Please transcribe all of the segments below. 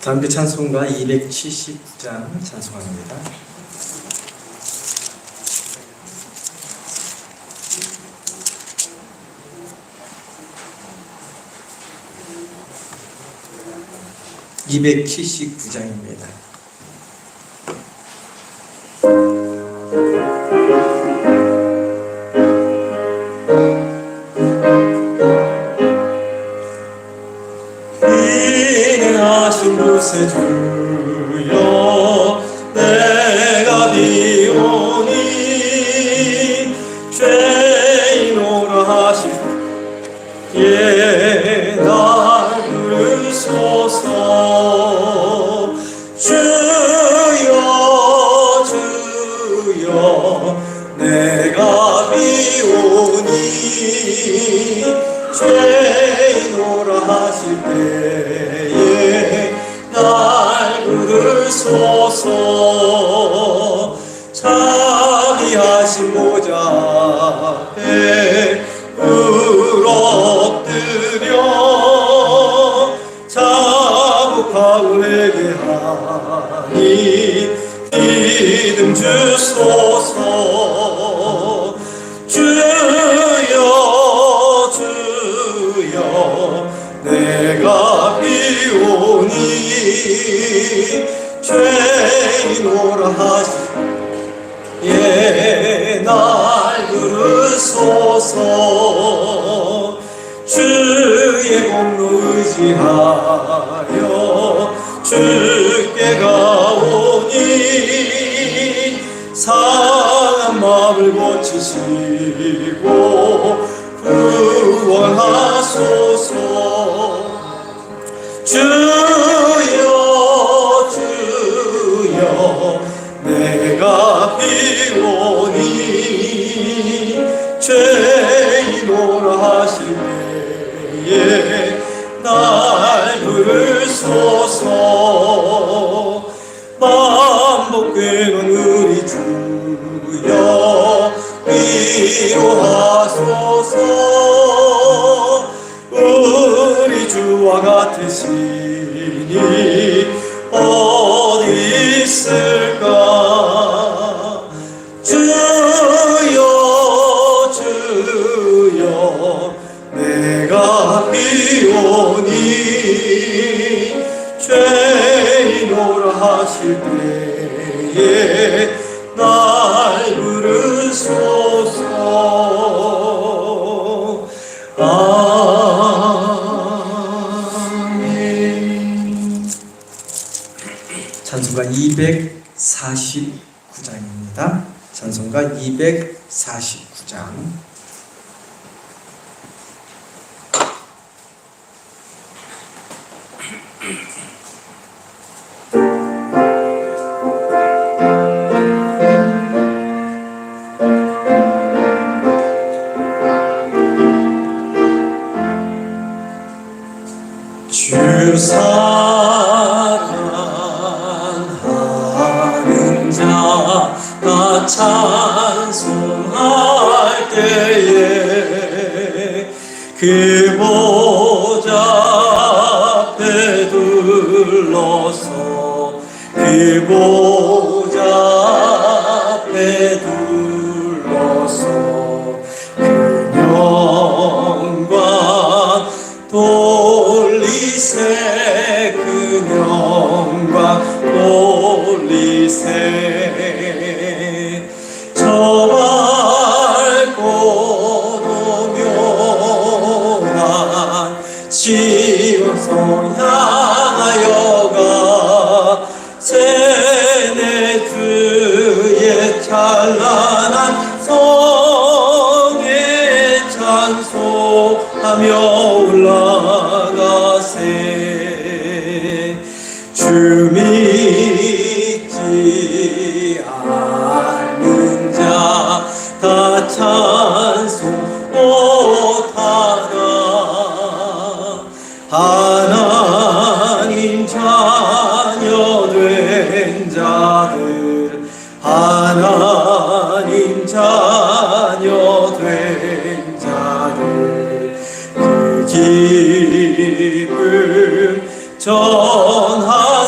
담배 찬송가 279장 찬송합니다. (279장입니다) 인하신 곳에 주여 내가 비오니 죄인오라 하실 예 날 부르소서. 주여 주여 내가 비오니 죄인오라 하실 때에 날 부르소서. 자비하신 보좌 앞에 엎드려 자복하고 회개하니 믿음 주소서. 주여 주여 내가 비오니 죄인오라 하시 예 날 부르소서. 주의 공로 의지하여 주께 가오니 상한 마음을 고치시고 구원하소서. 주여 주여 내가 비오니 죄인오라 하실 때에 날 부르소서. 반복되는 우리 주여 위로하소서. 우리 주와 같으시니 어디 있을까. 주여 주여 내가 비오니 죄인오라 하실 때에 날 부르소서. 아멘. 찬송가 249장입니다. 찬송가 249장. 주 사랑하는 자가 찬송할 때에 그 보좌 앞에 둘러서 그 보좌 앞에 둘러서 그 영광 돌리세 그 영광 돌리세. 저 맑고 노묘한 시온성 향하여가 세네 주의 찬란한 성에 찬송하며 올라가세. 주 믿지 않는 자 다 찬송 못하나. 하나님 자녀 된 자들 하나님 자녀 된 자들 그 기쁨 전하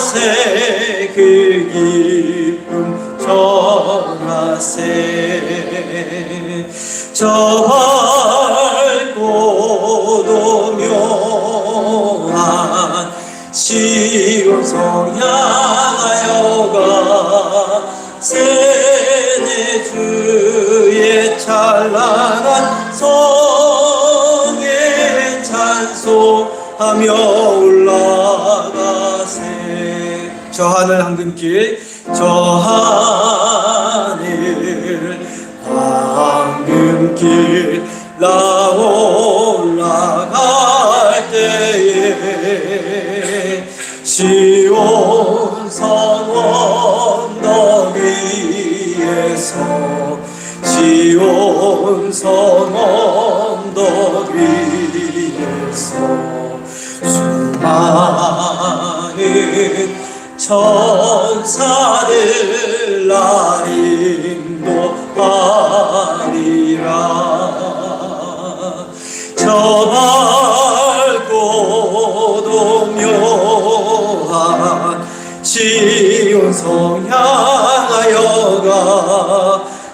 기쁨 전하세. 저 밝고도 묘한 시온성 향하여가 세네 주의 찬란한 성에 찬송하며 올라가세. 저 하늘 황금길, 저 하늘 황금길 나 올라갈 때에 시온 성 언덕 위에서, 시온 성 언덕 위에서 수많은 천사들 날 인도하리라. 저 밝고도 묘한 시온성 향하여가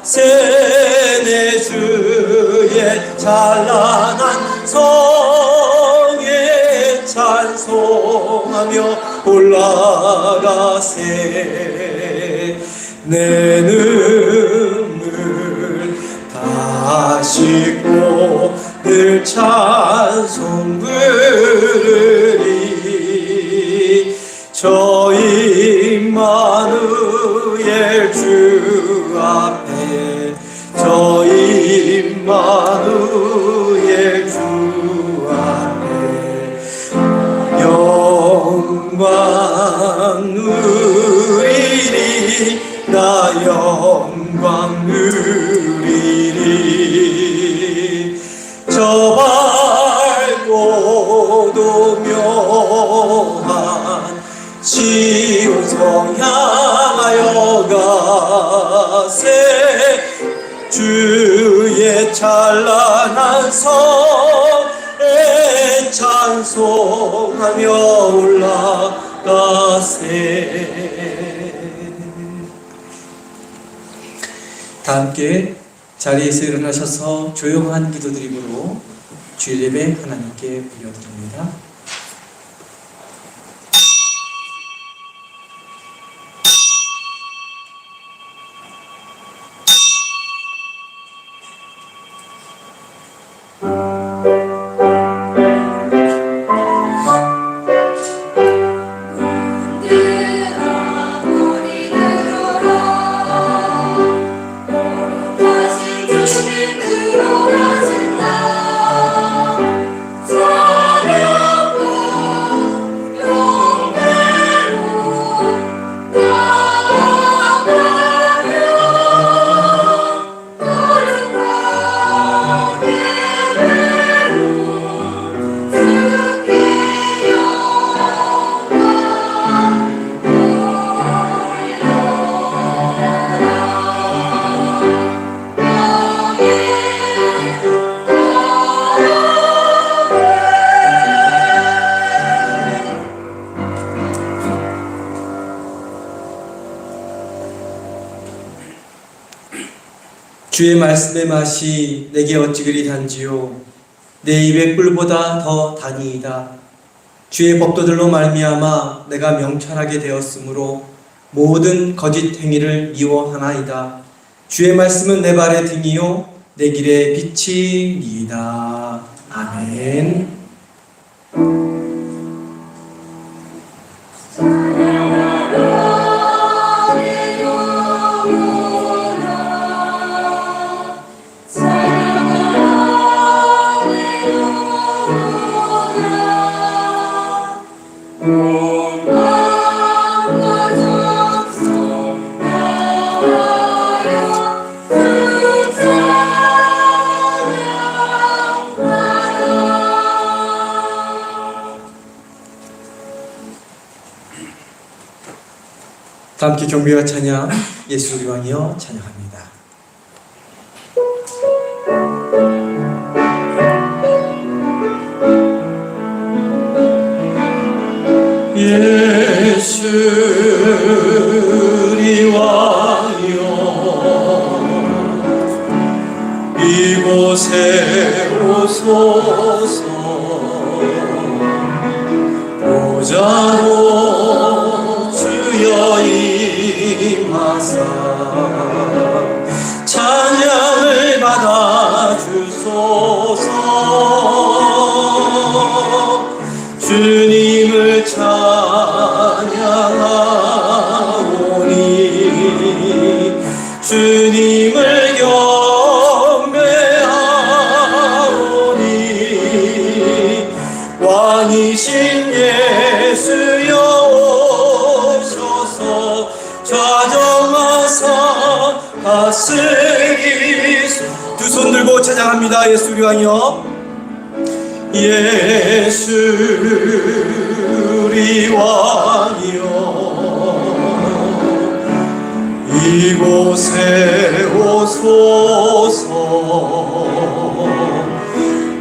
세네 주의 찬란한 성에 찬송하며 올라가세. 내 눈물 다 씻고 늘 찬송 부르리. 저 임마누엘 주 앞에, 저 임마누엘 주 앞에 영광 누리리. 나 영광 누리리. 저 밝고도 묘한 시온성 향하여 가세. 주의 찬란한 성에 찬송하며 올라가세. 다 함께 자리에서 일어나셔서 조용한 기도드림으로 주일 예배 하나님께 올려드립니다. 주의 말씀의 맛이 내게 어찌 그리 단지요, 내 입의 꿀보다 더 다니이다. 주의 법도들로 말미암아 내가 명철하게 되었으므로 모든 거짓 행위를 미워하나이다. 주의 말씀은 내 발의 등이요 내 길의 빛이니이다. 아멘. 다 함께 경배와 찬양, 예수 우리 왕이여 찬양합니다. 예수 예수리 왕이여 이곳에 오소서 보좌로 주여 임하사 찬양을 받아 주소서 주님을 찬양하오니 주님을 경배하오니 왕이신 예수여 오셔서 좌정하사 다스리소. 두 손 들고 찬양합니다. 예수 우리 왕이여 예수 우리 왕이여 이곳에 오소서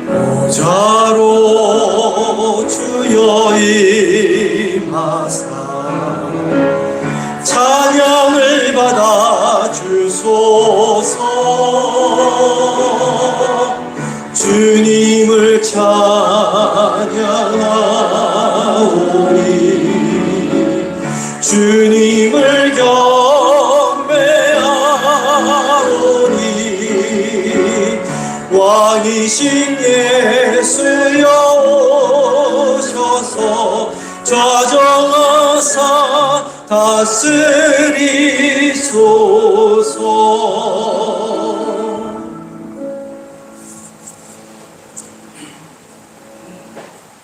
보좌로 주여 임하사 찬양을 받아 주소서 주님을 찬양하오니 주님을 경배하오니 왕이신 예수여 오셔서 좌정하사 다스리소서.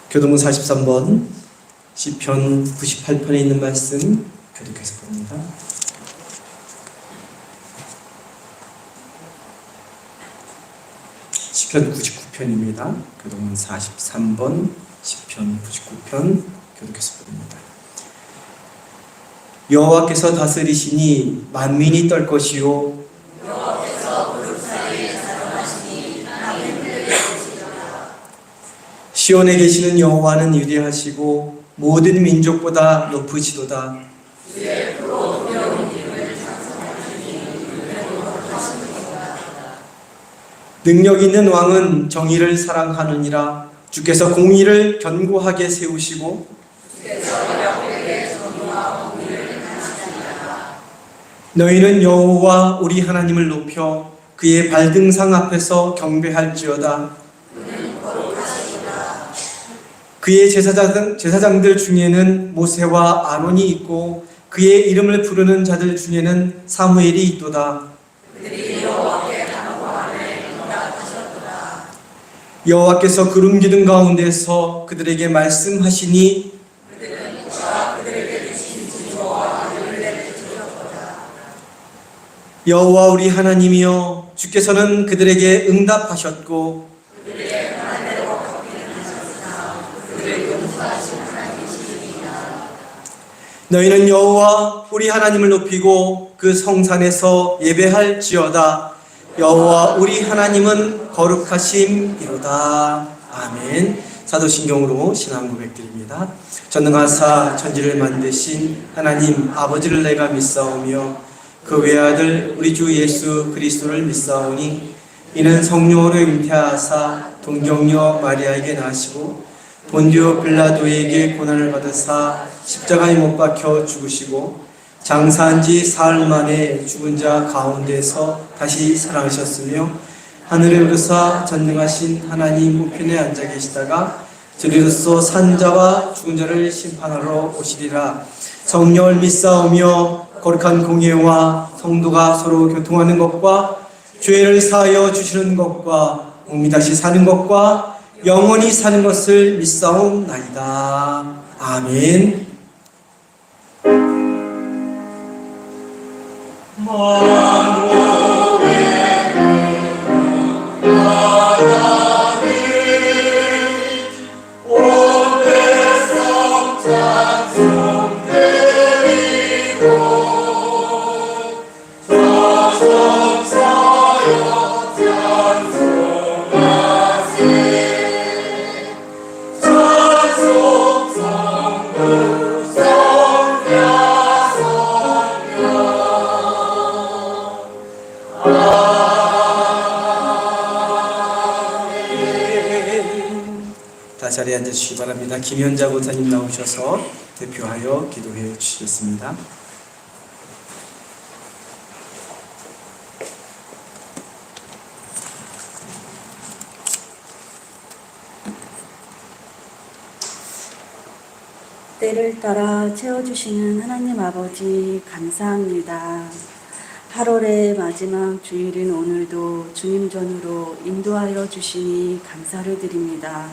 교도문 43번 시편 98편에 있는 말씀 교독해서 봅니다. 시편 99편입니다. 교도문 43번 시편 99편 교독해서 봅니다. 여호와께서 다스리시니 만민이 떨 것이요 시온에 계시는 여호와는 위대하시고 모든 민족보다 높으시도다. 능력 있는 왕은 정의를 사랑하느니라. 주께서 공의를 견고하게 세우시고 너희는 여호와 우리 하나님을 높여 그의 발등상 앞에서 경배할지어다. 그의 제사장들 중에는 모세와 아론이 있고 그의 이름을 부르는 자들 중에는 사무엘이 있도다. 여호와께서 구름 기둥 가운데서 그들에게 말씀하시니 여호와 우리 하나님이여 주께서는 그들에게 응답하셨고 너희는 여호와 우리 하나님을 높이고 그 성산에서 예배할지어다. 여호와 우리 하나님은 거룩하심이로다. 아멘. 사도신경으로 신앙 고백드립니다. 전능하사 천지를 만드신 하나님 아버지를 내가 믿사오며 그 외아들 우리 주 예수 그리스도를 믿사오니 이는 성령으로 잉태하사 동정녀 마리아에게 나시고 본디오 빌라도에게 고난을 받으사 십자가에 못 박혀 죽으시고 장사한 지 사흘 만에 죽은 자 가운데서 다시 살아나셨으며 하늘에 오르사 전능하신 하나님 우편에 앉아 계시다가 저리로서 산 자와 죽은 자를 심판하러 오시리라. 성령을 믿사오며 거룩한 공예와 성도가 서로 교통하는 것과 죄를 사하여 주시는 것과 몸이 다시 사는 것과 영원히 사는 것을 믿사옵나이다. 아멘. 찬송 성부 앉으시기 바랍니다. 김현자 권사님 나오셔서 대표하여 기도해 주시겠습니다. 때를 따라 채워주시는 하나님 아버지 감사합니다. 8월의 마지막 주일인 오늘도 주님 전으로 인도하여 주시니 감사를 드립니다.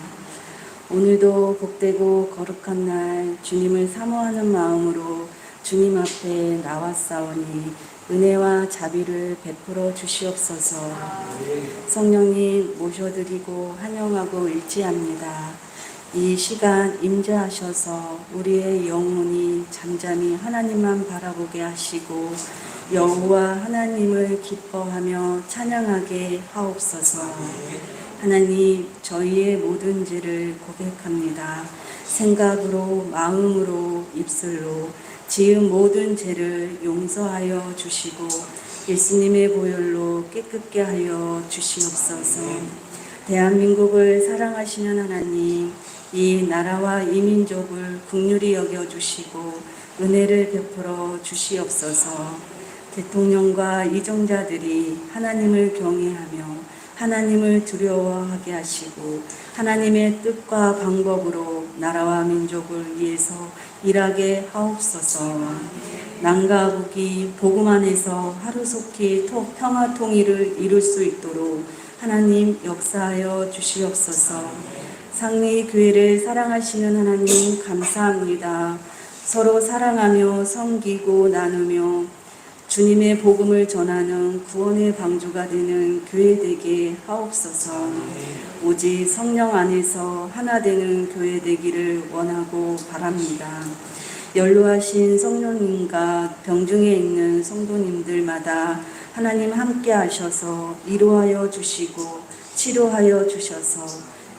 오늘도 복되고 거룩한 날 주님을 사모하는 마음으로 주님 앞에 나왔사오니 은혜와 자비를 베풀어 주시옵소서. 성령님 모셔드리고 환영하고 일치합니다. 이 시간 임재하셔서 우리의 영혼이 잠잠히 하나님만 바라보게 하시고 여호와 하나님을 기뻐하며 찬양하게 하옵소서. 하나님, 저희의 모든 죄를 고백합니다. 생각으로, 마음으로, 입술로 지은 모든 죄를 용서하여 주시고 예수님의 보혈로 깨끗게 하여 주시옵소서. 대한민국을 사랑하시는 하나님, 이 나라와 이 민족을 긍휼히 여겨주시고 은혜를 베풀어 주시옵소서. 대통령과 이정자들이 하나님을 경외하며 하나님을 두려워하게 하시고 하나님의 뜻과 방법으로 나라와 민족을 위해서 일하게 하옵소서. 남과 북이 복음 안에서 하루속히 평화 통일을 이룰 수 있도록 하나님 역사하여 주시옵소서. 상리 교회를 사랑하시는 하나님 감사합니다. 서로 사랑하며 섬기고 나누며 주님의 복음을 전하는 구원의 방주가 되는 교회 되게 하옵소서. 오직 성령 안에서 하나 되는 교회 되기를 원하고 바랍니다. 연로하신 성령님과 병중에 있는 성도님들마다 하나님 함께 하셔서 위로하여 주시고 치료하여 주셔서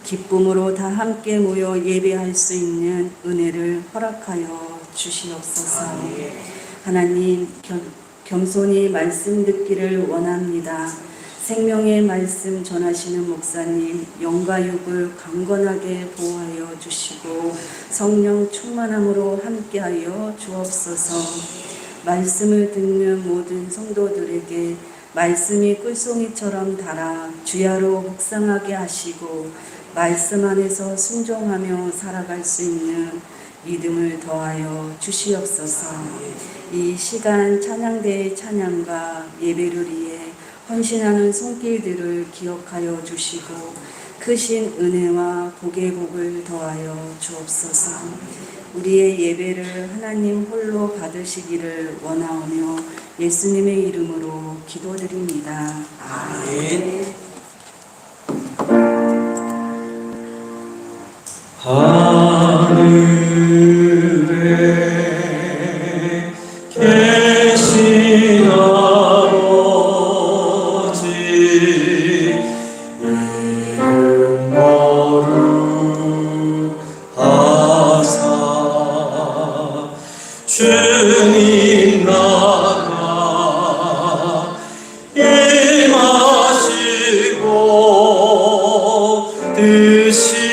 기쁨으로 다 함께 모여 예배할 수 있는 은혜를 허락하여 주시옵소서. 하나님, 겸손히 말씀 듣기를 원합니다. 생명의 말씀 전하시는 목사님, 영과 육을 강건하게 보호하여 주시고 성령 충만함으로 함께하여 주옵소서. 말씀을 듣는 모든 성도들에게 말씀이 꿀송이처럼 달아 주야로 묵상하게 하시고 말씀 안에서 순종하며 살아갈 수 있는 믿음을 더하여 주시옵소서. 이 시간 찬양대의 찬양과 예배를 위해 헌신하는 손길들을 기억하여 주시고 크신 은혜와 복의 복을 더하여 주옵소서. 우리의 예배를 하나님 홀로 받으시기를 원하오며 예수님의 이름으로 기도드립니다. 아멘. 하늘에 계신 아버지 이름 거룩하사 주님 나라 임하시고 뜻이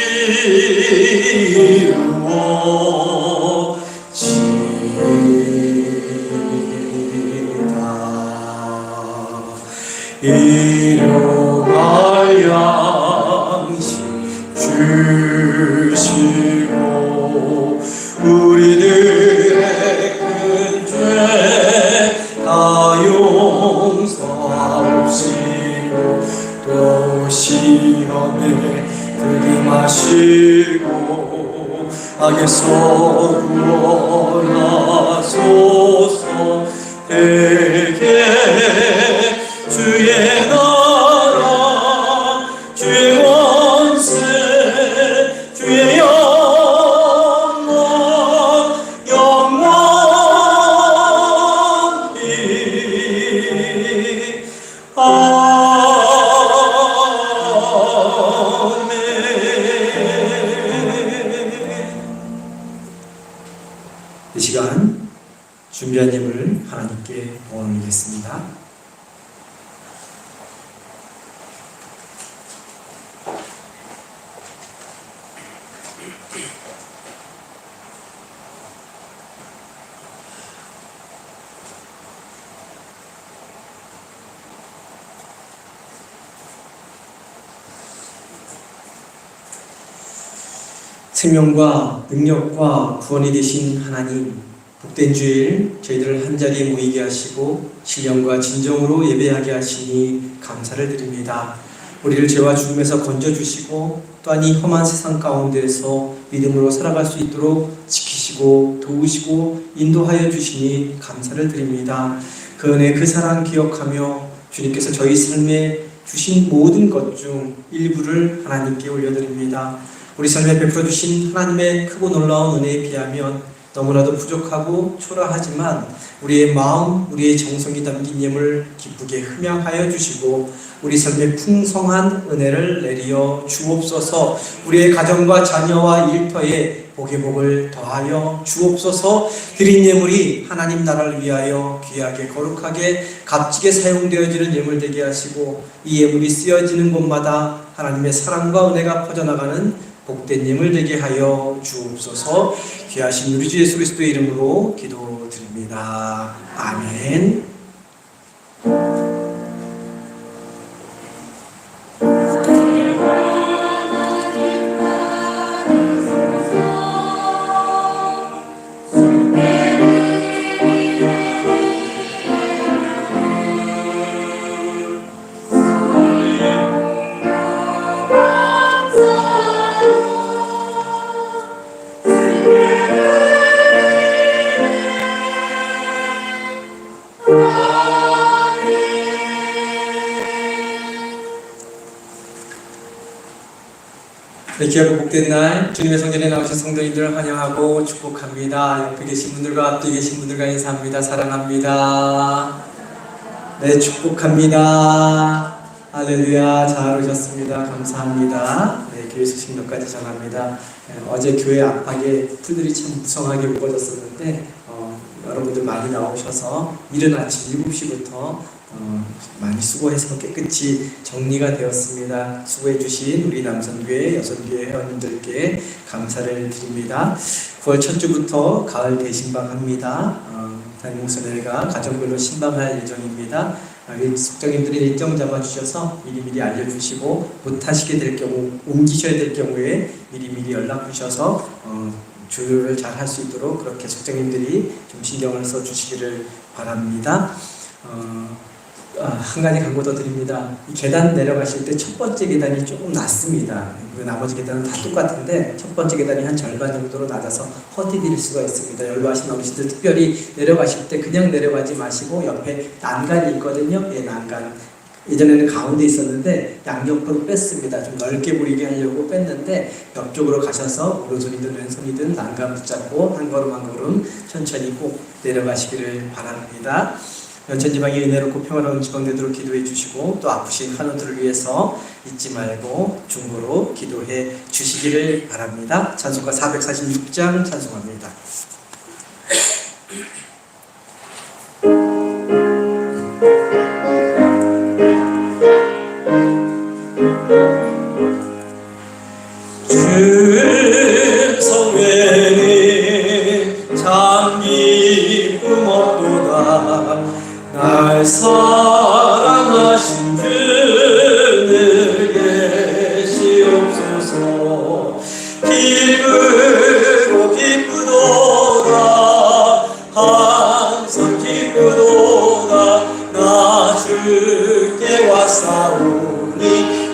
일용할 양식 주시고 우리들의 큰 죄 다 용서하시고 또 시험에 들임하시고 악에서 구원하소서. 되게 주의 나라 주의 권세 주의 영광 영원히 아멘. 이 시간 준비한 예물을 하나님께 올리겠습니다. 생명과 능력과 구원이 되신 하나님, 복된 주일 저희들을 한자리에 모이게 하시고 신령과 진정으로 예배하게 하시니 감사를 드립니다. 우리를 죄와 죽음에서 건져주시고 또한 이 험한 세상 가운데에서 믿음으로 살아갈 수 있도록 지키시고 도우시고 인도하여 주시니 감사를 드립니다. 그 은혜 그 사랑 기억하며 주님께서 저희 삶에 주신 모든 것 중 일부를 하나님께 올려드립니다. 우리 삶에 베풀어 주신 하나님의 크고 놀라운 은혜에 비하면 너무나도 부족하고 초라하지만 우리의 마음, 우리의 정성이 담긴 예물 기쁘게 흠양하여 주시고 우리 삶에 풍성한 은혜를 내리어 주옵소서. 우리의 가정과 자녀와 일터에 복의 복을 더하여 주옵소서. 드린 예물이 하나님 나라를 위하여 귀하게 거룩하게 값지게 사용되어지는 예물 되게 하시고 이 예물이 쓰여지는 곳마다 하나님의 사랑과 은혜가 퍼져나가는 복된 예물 되게 하여 주옵소서. 귀하신 우리 주 예수 그리스도의 이름으로 기도드립니다. 아멘. 네, 귀하고 복된 날 주님의 성전에 나오신 성도님들을 환영하고 축복합니다. 옆에 계신 분들과 앞뒤 계신 분들과 인사합니다. 사랑합니다. 네, 축복합니다. 할렐루야. 잘 오셨습니다. 감사합니다. 네, 교회 소식 몇 가지 전합니다. 어제 교회 안팎에 풀들이 참 무성하게 우거졌었는데 여러분들 많이 나오셔서 이른 아침 7시부터 많이 수고해서 깨끗이 정리가 되었습니다. 수고해 주신 우리 남성교회, 여성교회 회원님들께 감사를 드립니다. 9월 첫 주부터 가을 대신방합니다. 담임목사님과 가정별로 신방할 예정입니다. 숙장님들이 일정 잡아주셔서 미리미리 알려주시고 못하시게 될 경우, 옮기셔야 될 경우에 미리미리 연락 주셔서 조율을 잘 할 수 있도록 그렇게 숙장님들이 좀 신경을 써주시기를 바랍니다. 한 가지 광고 더 드립니다. 이 계단 내려가실 때 첫 번째 계단이 조금 낮습니다. 나머지 계단은 다 똑같은데 첫 번째 계단이 한 절반 정도로 낮아서 허디딜 수가 있습니다. 연로하신 어르신들 특별히 내려가실 때 그냥 내려가지 마시고 옆에 난간이 있거든요. 예, 난간. 예전에는 가운데 있었는데 양옆으로 뺐습니다. 좀 넓게 보이게 하려고 뺐는데 옆쪽으로 가셔서 오른손이든 왼손이든 난간 붙잡고 한 걸음 한 걸음 천천히 꼭 내려가시기를 바랍니다. 연천지방이 은혜롭고 평화로운 지방 되도록 기도해 주시고 또 아프신 환우들을 위해서 잊지 말고 중보로 기도해 주시기를 바랍니다. 찬송가 446장 찬송합니다. 주 성회는 참 기쁨 없도다. 날 사랑하신 주를 계시옵소서. 기쁘고 기쁘도다. 항상 기쁘도다. 나 주께 왔사오니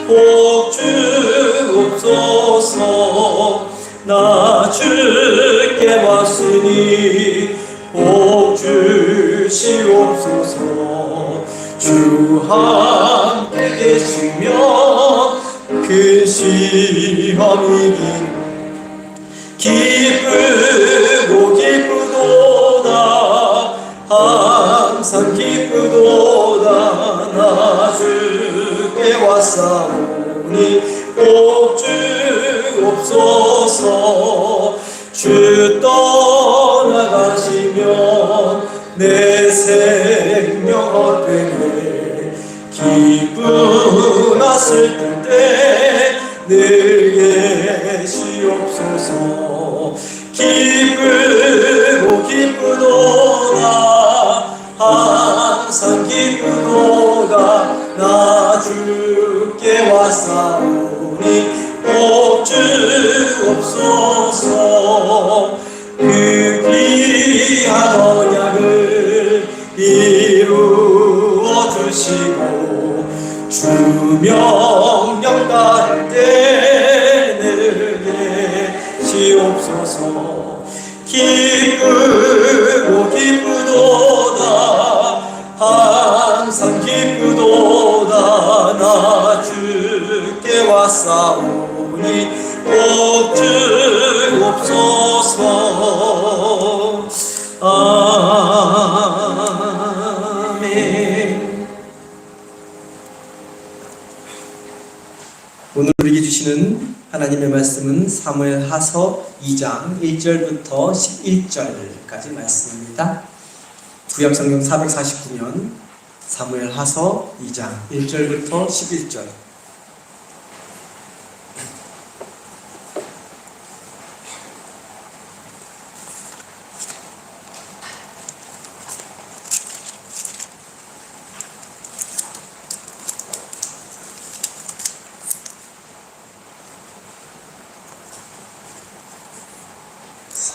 복 주옵소서. 나 주께 왔으니 복 주시옵소서. 주 함께 계시며 그 시험이긴 기쁘고 기쁘도다. 항상 기쁘도다. 나 주께 왔사오니 복 주옵소서. 주 떠나가시면 내 생명 헛되네. 기쁘나 슬플 때 늘 계시옵소서. 기쁘고 기쁘도다 항상 기쁘도다 나 주께 왔사오니 복 주옵소서 그 귀한 언약을 이루어 주시고 주 명령 따를 때 늘 계시옵소서 기쁘고 기쁘도다 항상 기쁘도다 나 주께 왔사오니 복 주옵소서 아멘. 오늘 우리에게 주시는 하나님의 말씀은 사무엘하서 2장 1절부터 11절까지 말씀입니다. 구약성경 449면 사무엘하서 2장 1절부터 11절.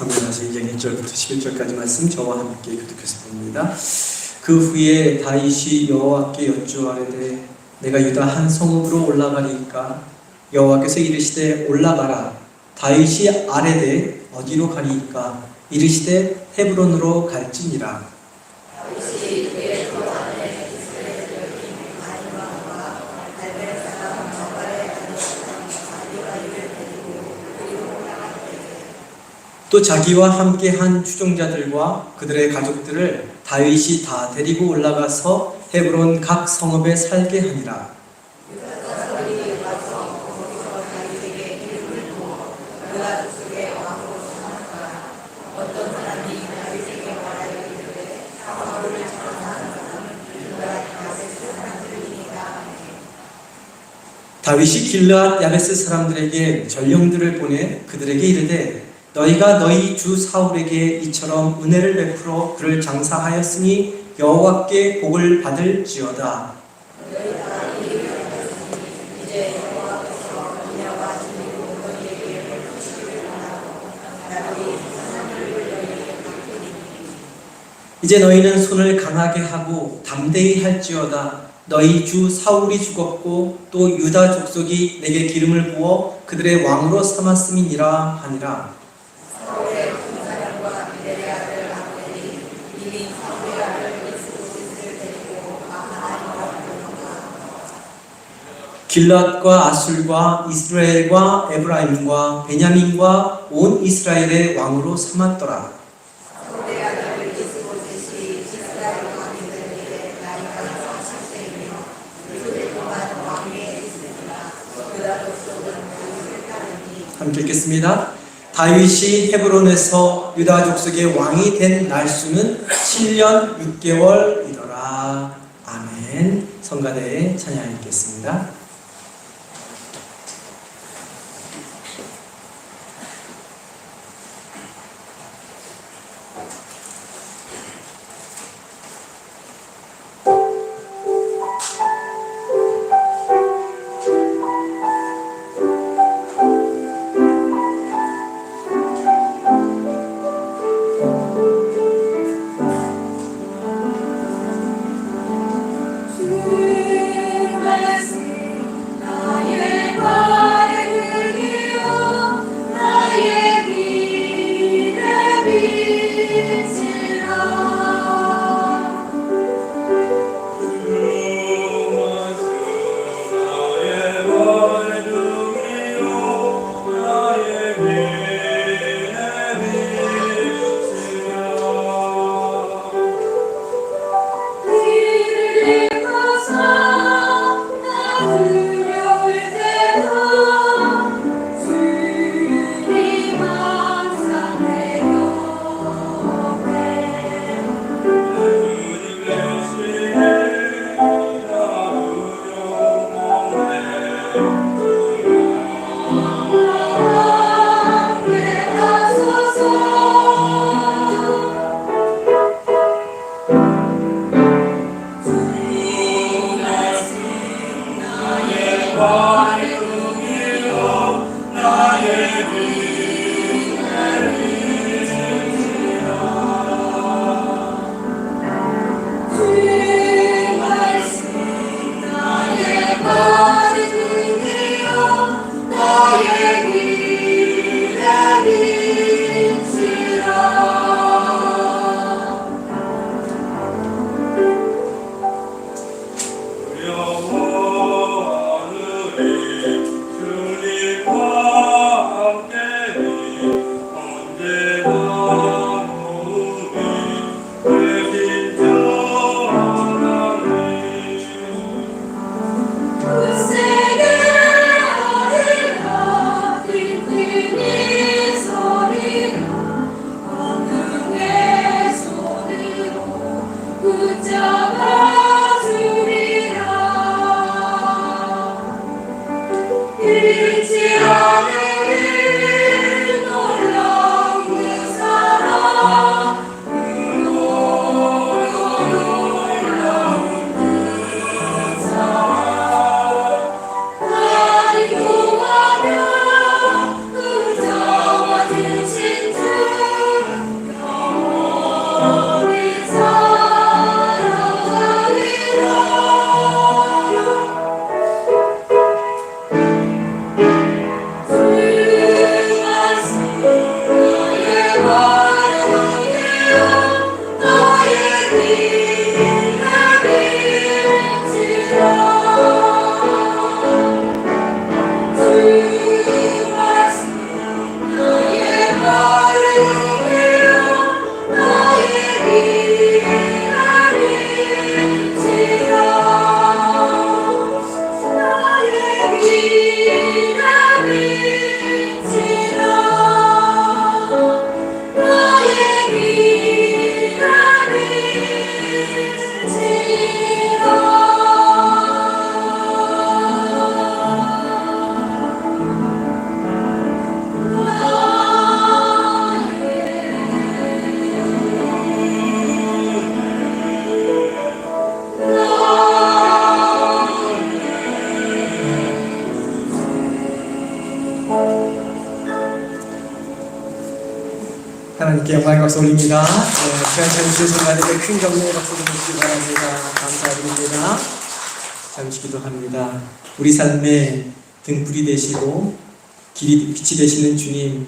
사무엘하서 2장 1절부터 11절까지 말씀 저와 함께 교독해서 봅니다. 그 후에 다윗이 여호와께 여쭈하되 내가 유다 한 성읍으로 올라가리이까 여호와께서 이르시되 올라가라. 다윗이 아뢰되 어디로 가리이까 이르시되 헤브론으로 갈지니라. 또 자기와 함께한 추종자들과 그들의 가족들을 다윗이 다 데리고 올라가서 헤브론 각 성읍에 살게 하니라. 다윗이 길르앗 야베스 사람들에게 전령들을 보내 그들에게 이르되 너희가 너희 주 사울에게 이처럼 은혜를 베풀어 그를 장사하였으니 여호와께 복을 받을지어다. 이제 너희는 손을 강하게 하고 담대히 할지어다. 너희 주 사울이 죽었고 또 유다 족속이 내게 기름을 부어 그들의 왕으로 삼았음이니라 하니라. 길앗과 아술과 이스라엘과 에브라임과 베냐민과 온 이스라엘의 왕으로 삼았더라. 함께 읽겠습니다. 다윗이 헤브론에서 유다 족속의 왕이 된 날수는 7년 6개월이더라. 아멘. 성가대에 찬양 읽겠습니다. 주의 말씀 하나님께 영광의 박수 올립니다. 시간 주신 순간에게 큰 격려의 박수 드리시기 바랍니다. 감사드립니다. 잠시 기도합니다. 우리 삶의 등불이 되시고 빛이 되시는 주님,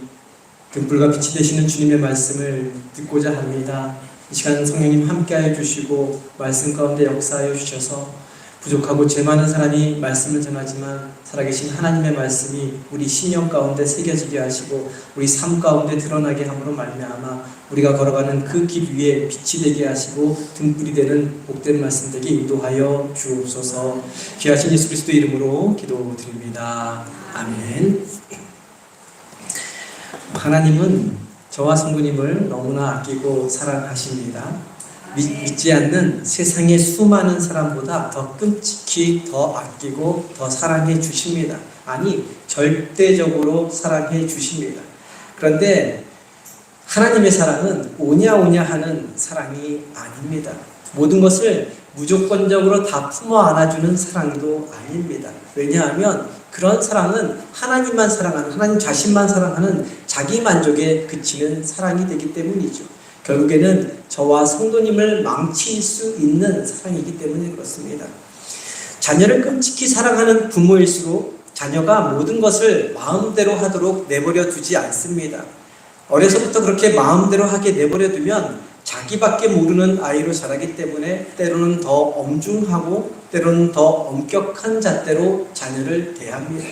등불과 빛이 되시는 주님의 말씀을 듣고자 합니다. 이 시간 성령님 함께하여 주시고 말씀 가운데 역사하여 주셔서 부족하고 죄 많은 사람이 말씀을 전하지만 살아계신 하나님의 말씀이 우리 심령 가운데 새겨지게 하시고 우리 삶 가운데 드러나게 함으로 말미암아 우리가 걸어가는 그 길 위에 빛이 되게 하시고 등불이 되는 복된 말씀 되게 인도하여 주옵소서. 귀하신 예수 그리스도 이름으로 기도드립니다. 아멘. 하나님은 저와 성도님을 너무나 아끼고 사랑하십니다. 믿지 않는 세상의 수많은 사람보다 더 끔찍히 더 아끼고 더 사랑해 주십니다. 아니, 절대적으로 사랑해 주십니다. 그런데 하나님의 사랑은 오냐오냐 하는 사랑이 아닙니다. 모든 것을 무조건적으로 다 품어 안아주는 사랑도 아닙니다. 왜냐하면 그런 사랑은 하나님만 사랑하는, 하나님 자신만 사랑하는 자기 만족에 그치는 사랑이 되기 때문이죠. 결국에는 저와 성도님을 망칠 수 있는 사랑이기 때문에 그렇습니다. 자녀를 끔찍히 사랑하는 부모일수록 자녀가 모든 것을 마음대로 하도록 내버려 두지 않습니다. 어려서부터 그렇게 마음대로 하게 내버려 두면 자기밖에 모르는 아이로 자라기 때문에 때로는 더 엄중하고 때로는 더 엄격한 잣대로 자녀를 대합니다.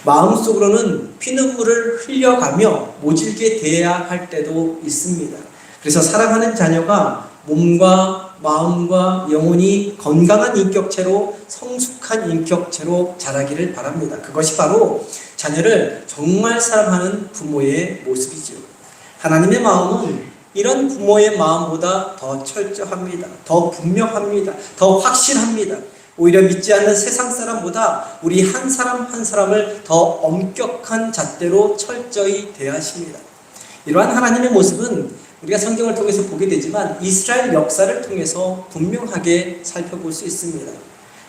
마음속으로는 피눈물을 흘려가며 모질게 대해야 할 때도 있습니다. 그래서 사랑하는 자녀가 몸과 마음과 영혼이 건강한 인격체로 성숙한 인격체로 자라기를 바랍니다. 그것이 바로 자녀를 정말 사랑하는 부모의 모습이죠. 하나님의 마음은 이런 부모의 마음보다 더 철저합니다. 더 분명합니다. 더 확실합니다. 오히려 믿지 않는 세상 사람보다 우리 한 사람 한 사람을 더 엄격한 잣대로 철저히 대하십니다. 이러한 하나님의 모습은 우리가 성경을 통해서 보게 되지만 이스라엘 역사를 통해서 분명하게 살펴볼 수 있습니다.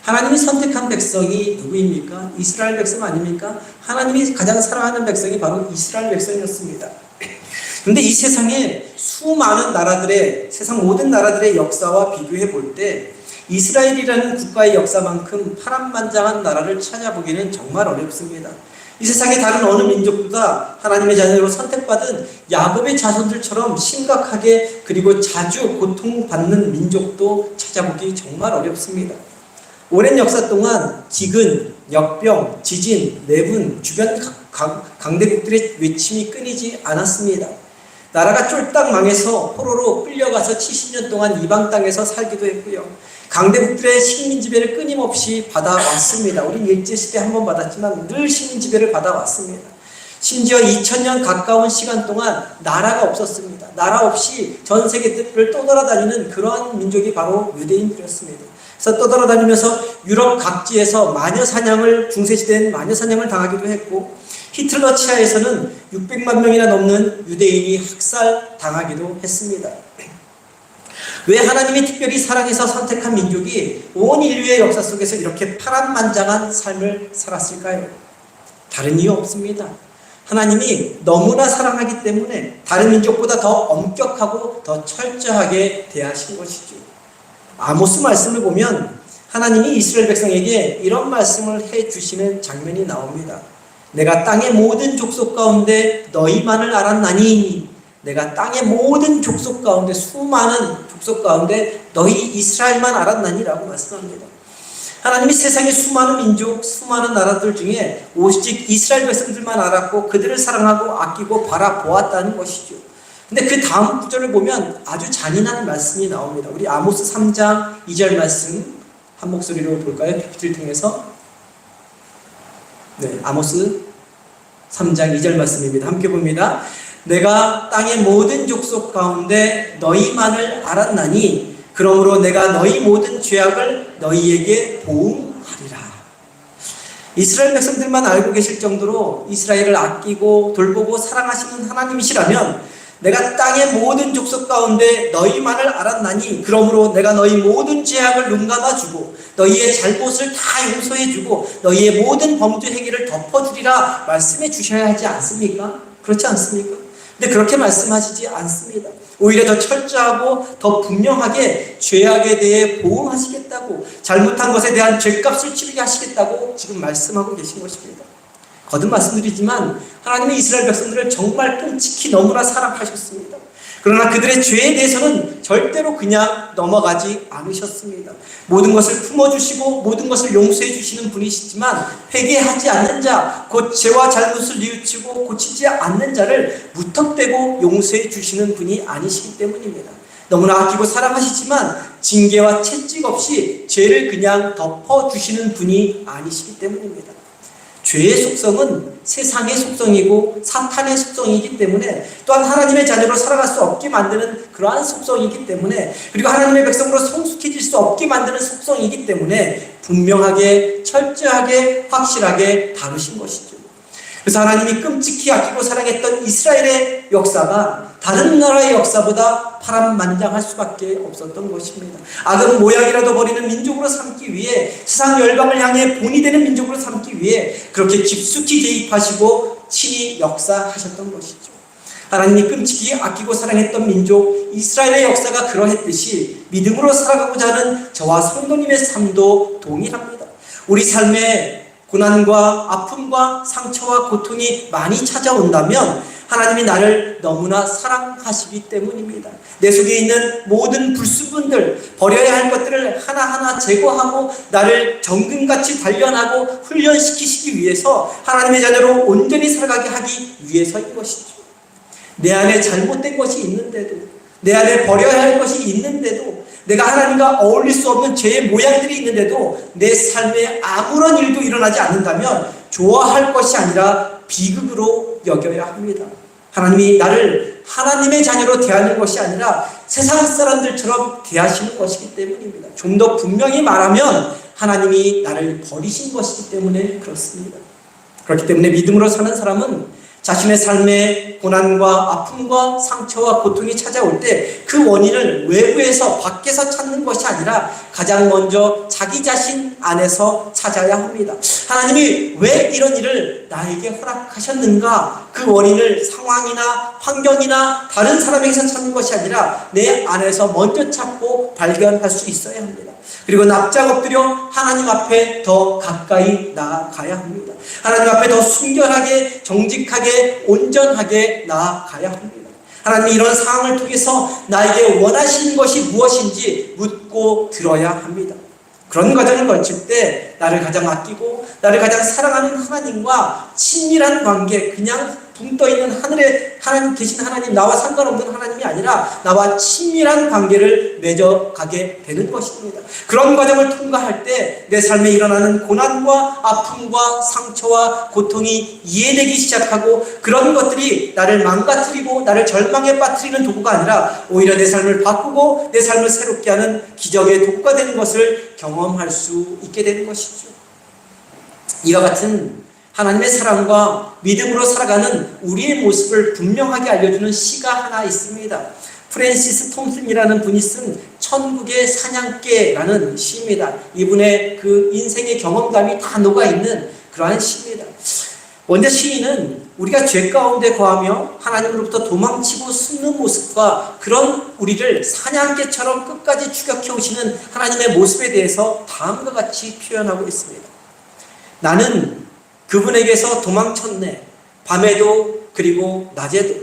하나님이 선택한 백성이 누구입니까? 이스라엘 백성 아닙니까? 하나님이 가장 사랑하는 백성이 바로 이스라엘 백성이었습니다. 그런데 이 세상에 수많은 나라들의, 세상 모든 나라들의 역사와 비교해 볼 때 이스라엘이라는 국가의 역사만큼 파란만장한 나라를 찾아보기는 정말 어렵습니다. 이 세상의 다른 어느 민족보다 하나님의 자녀로 선택받은 야곱의 자손들처럼 심각하게 그리고 자주 고통받는 민족도 찾아보기 정말 어렵습니다. 오랜 역사 동안 지근, 역병, 지진, 내분, 주변 강대국들의 외침이 끊이지 않았습니다. 나라가 쫄딱 망해서 포로로 끌려가서 70년 동안 이방 땅에서 살기도 했고요. 강대국들의 식민지배를 끊임없이 받아왔습니다. 우리 일제시대 한 번 받았지만 늘 식민지배를 받아왔습니다. 심지어 2000년 가까운 시간 동안 나라가 없었습니다. 나라 없이 전 세계를 떠돌아다니는 그러한 민족이 바로 유대인들이었습니다. 그래서 떠돌아다니면서 유럽 각지에서 마녀사냥을, 중세시대엔 마녀사냥을 당하기도 했고 히틀러 치하에서는 600만 명이나 넘는 유대인이 학살당하기도 했습니다. 왜 하나님이 특별히 사랑해서 선택한 민족이 온 인류의 역사 속에서 이렇게 파란만장한 삶을 살았을까요? 다른 이유 없습니다. 하나님이 너무나 사랑하기 때문에 다른 민족보다 더 엄격하고 더 철저하게 대하신 것이죠. 아모스 말씀을 보면 하나님이 이스라엘 백성에게 이런 말씀을 해주시는 장면이 나옵니다. 내가 땅의 모든 족속 가운데 너희만을 알았나니, 내가 땅의 모든 족속 가운데, 수많은 족속 가운데 너희 이스라엘만 알았나니라고 말씀합니다. 하나님이 세상의 수많은 민족, 수많은 나라들 중에 오직 이스라엘 백성들만 알았고 그들을 사랑하고 아끼고 바라보았다는 것이죠. 근데 그 다음 구절을 보면 아주 잔인한 말씀이 나옵니다. 우리 아모스 3장 2절 말씀 한 목소리로 볼까요? PPT를 통해서. 네, 아모스 3장 2절 말씀입니다. 함께 봅니다. 내가 땅의 모든 족속 가운데 너희만을 알았나니 그러므로 내가 너희 모든 죄악을 너희에게 보응하리라. 이스라엘 백성들만 알고 계실 정도로 이스라엘을 아끼고 돌보고 사랑하시는 하나님이시라면 내가 땅의 모든 족속 가운데 너희만을 알았나니 그러므로 내가 너희 모든 죄악을 눈감아주고 너희의 잘못을 다 용서해주고 너희의 모든 범죄 행위를 덮어주리라 말씀해 주셔야 하지 않습니까? 그렇지 않습니까? 근데 그렇게 말씀하시지 않습니다. 오히려 더 철저하고 더 분명하게 죄악에 대해 보응하시겠다고, 잘못한 것에 대한 죄값을 치르게 하시겠다고 지금 말씀하고 계신 것입니다. 거듭 말씀드리지만 하나님의 이스라엘 백성들을 정말 끔찍히 너무나 사랑하셨습니다. 그러나 그들의 죄에 대해서는 절대로 그냥 넘어가지 않으셨습니다. 모든 것을 품어주시고 모든 것을 용서해 주시는 분이시지만 회개하지 않는 자, 곧 죄와 잘못을 뉘우치고 고치지 않는 자를 무턱대고 용서해 주시는 분이 아니시기 때문입니다. 너무나 아끼고 사랑하시지만 징계와 채찍 없이 죄를 그냥 덮어주시는 분이 아니시기 때문입니다. 죄의 속성은 세상의 속성이고 사탄의 속성이기 때문에, 또한 하나님의 자녀로 살아갈 수 없게 만드는 그러한 속성이기 때문에, 그리고 하나님의 백성으로 성숙해질 수 없게 만드는 속성이기 때문에 분명하게 철저하게 확실하게 다루신 것이죠. 그래서 하나님이 끔찍히 아끼고 사랑했던 이스라엘의 역사가 다른 나라의 역사보다 파란만장할 수밖에 없었던 것입니다. 악은 모양이라도 버리는 민족으로 삼기 위해, 세상 열방을 향해 본이 되는 민족으로 삼기 위해 그렇게 깊숙이 개입하시고 친히 역사하셨던 것이죠. 하나님이 끔찍이 아끼고 사랑했던 민족 이스라엘의 역사가 그러했듯이 믿음으로 살아가고자 하는 저와 성도님의 삶도 동일합니다. 우리 삶에 고난과 아픔과 상처와 고통이 많이 찾아온다면 하나님이 나를 너무나 사랑하시기 때문입니다. 내 속에 있는 모든 불순분들, 버려야 할 것들을 하나하나 제거하고 나를 정금같이 단련하고 훈련시키시기 위해서 하나님의 자녀로 온전히 살아가게 하기 위해서인 것이죠. 내 안에 잘못된 것이 있는데도, 내 안에 버려야 할 것이 있는데도, 내가 하나님과 어울릴 수 없는 죄의 모양들이 있는데도 내 삶에 아무런 일도 일어나지 않는다면 좋아할 것이 아니라 비극으로 여겨야 합니다. 하나님이 나를 하나님의 자녀로 대하는 것이 아니라 세상 사람들처럼 대하시는 것이기 때문입니다. 좀 더 분명히 말하면 하나님이 나를 버리신 것이기 때문에 그렇습니다. 그렇기 때문에 믿음으로 사는 사람은 자신의 삶에 고난과 아픔과 상처와 고통이 찾아올 때 그 원인을 외부에서 밖에서 찾는 것이 아니라 가장 먼저 자기 자신 안에서 찾아야 합니다. 하나님이 왜 이런 일을 나에게 허락하셨는가? 그 원인을 상황이나 환경이나 다른 사람에게서 찾는 것이 아니라 내 안에서 먼저 찾고 발견할 수 있어야 합니다. 그리고 납작 엎드려 하나님 앞에 더 가까이 나아가야 합니다. 하나님 앞에 더 순결하게, 정직하게, 온전하게 나아가야 합니다. 하나님이 이런 상황을 통해서 나에게 원하시는 것이 무엇인지 묻고 들어야 합니다. 그런 과정을 거칠 때 나를 가장 아끼고 나를 가장 사랑하는 하나님과 친밀한 관계, 그냥 붕 떠있는 하늘에 하나님 계신 하나님, 나와 상관없는 하나님이 아니라 나와 친밀한 관계를 맺어가게 되는 것입니다. 그런 과정을 통과할 때 내 삶에 일어나는 고난과 아픔과 상처와 고통이 이해되기 시작하고, 그런 것들이 나를 망가뜨리고 나를 절망에 빠뜨리는 도구가 아니라 오히려 내 삶을 바꾸고 내 삶을 새롭게 하는 기적의 도구가 되는 것을 경험할 수 있게 되는 것이죠. 이와 같은 하나님의 사랑과 믿음으로 살아가는 우리의 모습을 분명하게 알려주는 시가 하나 있습니다. 프랜시스 톰슨이라는 분이 쓴 천국의 사냥개라는 시입니다. 이분의 그 인생의 경험담이 다 녹아있는 그러한 시입니다. 먼저 시인은 우리가 죄 가운데 거하며 하나님으로부터 도망치고 숨는 모습과 그런 우리를 사냥개처럼 끝까지 추격해 오시는 하나님의 모습에 대해서 다음과 같이 표현하고 있습니다. 나는 그분에게서 도망쳤네. 밤에도 그리고 낮에도.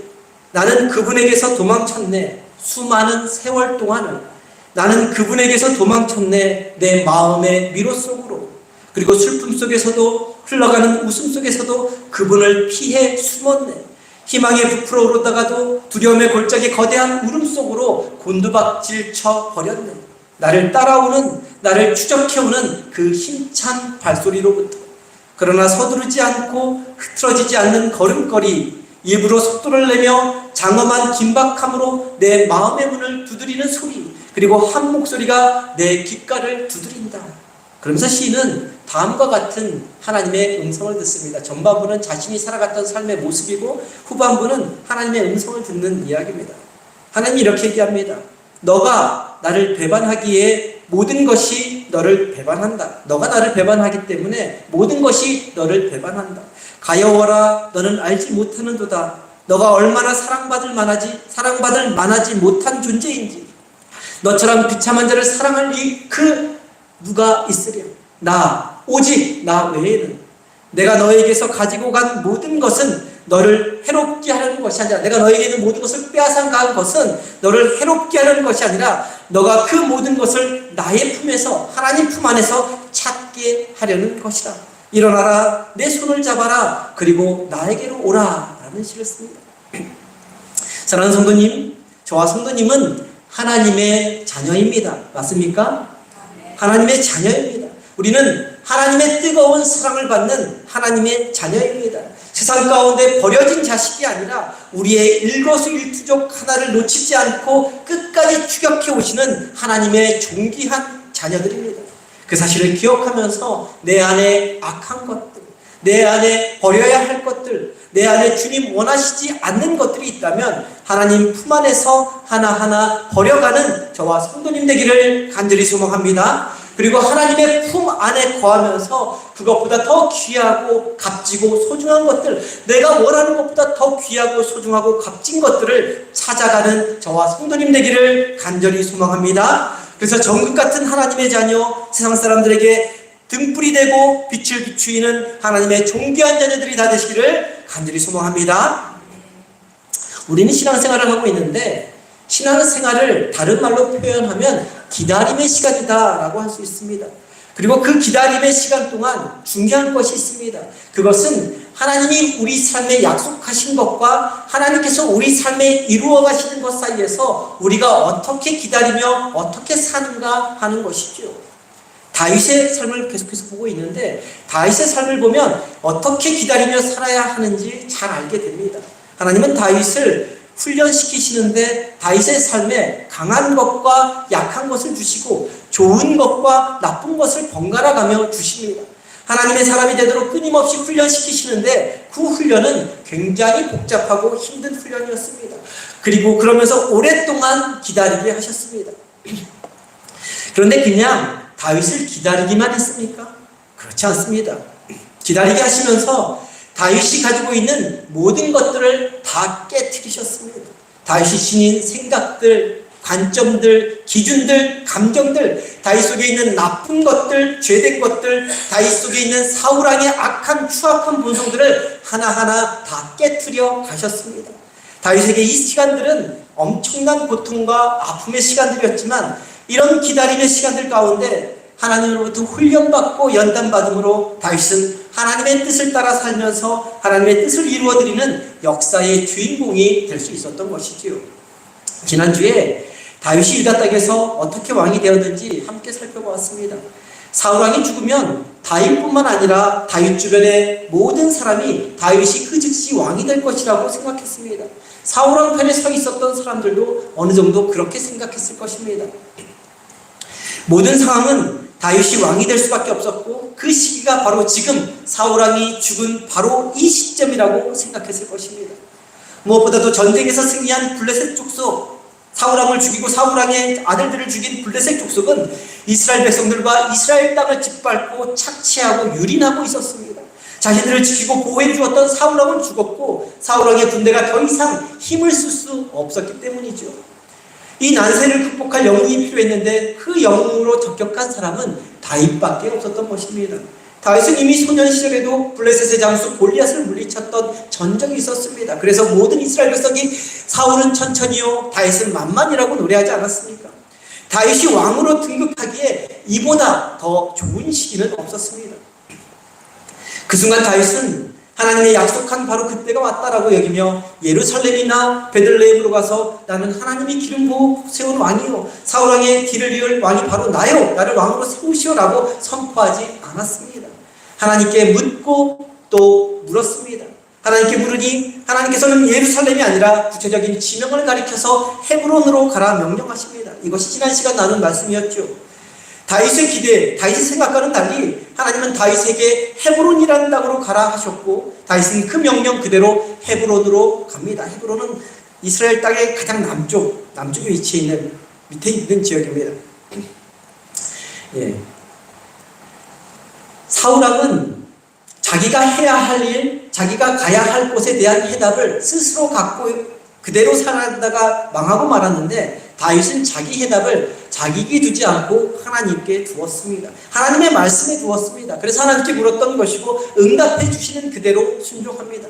나는 그분에게서 도망쳤네. 수많은 세월 동안을. 나는 그분에게서 도망쳤네. 내 마음의 미로 속으로. 그리고 슬픔 속에서도, 흘러가는 웃음 속에서도 그분을 피해 숨었네. 희망에 부풀어 오르다가도 두려움의 골짜기 거대한 울음 속으로 곤두박질 쳐 버렸네. 나를 따라오는, 나를 추적해오는 그 힘찬 발소리로부터. 그러나 서두르지 않고 흐트러지지 않는 걸음걸이, 일부러 속도를 내며 장엄한 긴박함으로 내 마음의 문을 두드리는 소리, 그리고 한 목소리가 내 귓가를 두드린다. 그러면서 시인은 다음과 같은 하나님의 음성을 듣습니다. 전반부는 자신이 살아갔던 삶의 모습이고 후반부는 하나님의 음성을 듣는 이야기입니다. 하나님이 이렇게 얘기합니다. 너가 나를 배반하기에 모든 것이 너를 배반한다. 너가 나를 배반하기 때문에 모든 것이 너를 배반한다. 가여워라, 너는 알지 못하는도다. 너가 얼마나 사랑받을 만하지 못한 존재인지, 너처럼 비참한 자를 사랑할 누가 있으랴. 오직 나 외에는. 내가 너에게서 가지고 간 모든 것은 너를 해롭게 하려는 것이 아니라, 내가 너에게 있는 모든 것을 빼앗아 간 것은 너를 해롭게 하려는 것이 아니라, 너가 그 모든 것을 나의 품에서, 하나님 품 안에서 찾게 하려는 것이라. 일어나라, 내 손을 잡아라, 그리고 나에게로 오라 라는 시를 씁니다. 사랑하는 성도님, 저와 성도님은 하나님의 자녀입니다. 맞습니까? 하나님의 자녀입니다. 우리는 하나님의 뜨거운 사랑을 받는 하나님의 자녀입니다. 세상 가운데 버려진 자식이 아니라 우리의 일거수일투족 하나를 놓치지 않고 끝까지 추격해 오시는 하나님의 존귀한 자녀들입니다. 그 사실을 기억하면서 내 안에 악한 것들, 내 안에 버려야 할 것들, 내 안에 주님 원하시지 않는 것들이 있다면 하나님 품 안에서 하나하나 버려가는 저와 성도님 되기를 간절히 소망합니다. 그리고 하나님의 품 안에 거하면서 그것보다 더 귀하고 값지고 소중한 것들, 내가 원하는 것보다 더 귀하고 소중하고 값진 것들을 찾아가는 저와 성도님 되기를 간절히 소망합니다. 그래서 정금 같은 하나님의 자녀, 세상 사람들에게 등불이 되고 빛을 비추이는 하나님의 존귀한 자녀들이 다 되시기를 간절히 소망합니다. 우리는 신앙생활을 하고 있는데, 신앙생활을 다른 말로 표현하면 기다림의 시간이다 라고 할 수 있습니다. 그리고 그 기다림의 시간 동안 중요한 것이 있습니다. 그것은 하나님이 우리 삶에 약속하신 것과 하나님께서 우리 삶에 이루어 가시는 것 사이에서 우리가 어떻게 기다리며 어떻게 사는가 하는 것이죠. 다윗의 삶을 계속해서 보고 있는데, 다윗의 삶을 보면 어떻게 기다리며 살아야 하는지 잘 알게 됩니다. 하나님은 다윗을 훈련시키시는데 다윗의 삶에 강한 것과 약한 것을 주시고 좋은 것과 나쁜 것을 번갈아 가며 주십니다. 하나님의 사람이 되도록 끊임없이 훈련시키시는데 그 훈련은 굉장히 복잡하고 힘든 훈련이었습니다. 그리고 그러면서 오랫동안 기다리게 하셨습니다. 그런데 그냥 다윗을 기다리기만 했습니까? 그렇지 않습니다. 기다리게 하시면서 다윗이 가지고 있는 모든 것들을 다 깨트리셨습니다. 다윗이 지닌 생각들, 관점들, 기준들, 감정들, 다윗 속에 있는 나쁜 것들, 죄된 것들, 다윗 속에 있는 사울왕의 악한 추악한 본성들을 하나하나 다 깨트려 가셨습니다. 다윗에게 이 시간들은 엄청난 고통과 아픔의 시간들이었지만, 이런 기다림의 시간들 가운데 하나님으로부터 훈련받고 연단받음으로 다윗은 하나님의 뜻을 따라 살면서 하나님의 뜻을 이루어드리는 역사의 주인공이 될 수 있었던 것이지요. 지난주에 다윗이 유다 땅에서 어떻게 왕이 되었는지 함께 살펴보았습니다. 사울왕이 죽으면 다윗뿐만 아니라 다윗 주변의 모든 사람이 다윗이 그 즉시 왕이 될 것이라고 생각했습니다. 사울왕 편에 서 있었던 사람들도 어느 정도 그렇게 생각했을 것입니다. 모든 상황은 다윗이 왕이 될 수밖에 없었고, 그 시기가 바로 지금 사울왕이 죽은 바로 이 시점이라고 생각했을 것입니다. 무엇보다도 전쟁에서 승리한 블레셋 족속, 사울왕을 죽이고 사울왕의 아들들을 죽인 블레셋 족속은 이스라엘 백성들과 이스라엘 땅을 짓밟고 착취하고 유린하고 있었습니다. 자신들을 지키고 보호해 주었던 사울왕은 죽었고, 사울왕의 군대가 더 이상 힘을 쓸 수 없었기 때문이죠. 이 난세를 극복할 영웅이 필요했는데 그 영웅으로 적격한 사람은 다윗밖에 없었던 것입니다. 다윗은 이미 소년 시절에도 블레셋의 장수 골리앗을 물리쳤던 전적이 있었습니다. 그래서 모든 이스라엘 백성이 사울은 천천히요, 다윗은 만만이라고 노래하지 않았습니까? 다윗이 왕으로 등극하기에 이보다 더 좋은 시기는 없었습니다. 그 순간 다윗은 하나님의 약속한 바로 그때가 왔다라고 여기며 예루살렘이나 베들레헴으로 가서 나는 하나님이 기름 부어 세운 왕이요, 사울왕의 뒤를 이을 왕이 바로 나요, 나를 왕으로 세우시오라고 선포하지 않았습니다. 하나님께 묻고 또 물었습니다. 하나님께 물으니 하나님께서는 예루살렘이 아니라 구체적인 지명을 가리켜서 헤브론으로 가라 명령하십니다. 이것이 지난 시간 나눈 말씀이었죠. 다윗의 기대, 다윗의 생각과는 달리 하나님은 다윗에게 헤브론이라는 땅으로 가라 하셨고, 다윗은 그 명령 그대로 헤브론으로 갑니다. 헤브론은 이스라엘 땅의 가장 남쪽에 위치해 있는, 밑에 있는 지역입니다. 사울왕은 자기가 해야 할 일, 자기가 가야 할 곳에 대한 해답을 스스로 갖고 그대로 살아가다가 망하고 말았는데, 다윗은 자기 해답을 자기에게 두지 않고 하나님께 두었습니다. 하나님의 말씀에 두었습니다. 그래서 하나님께 물었던 것이고 응답해 주시는 그대로 순종합니다.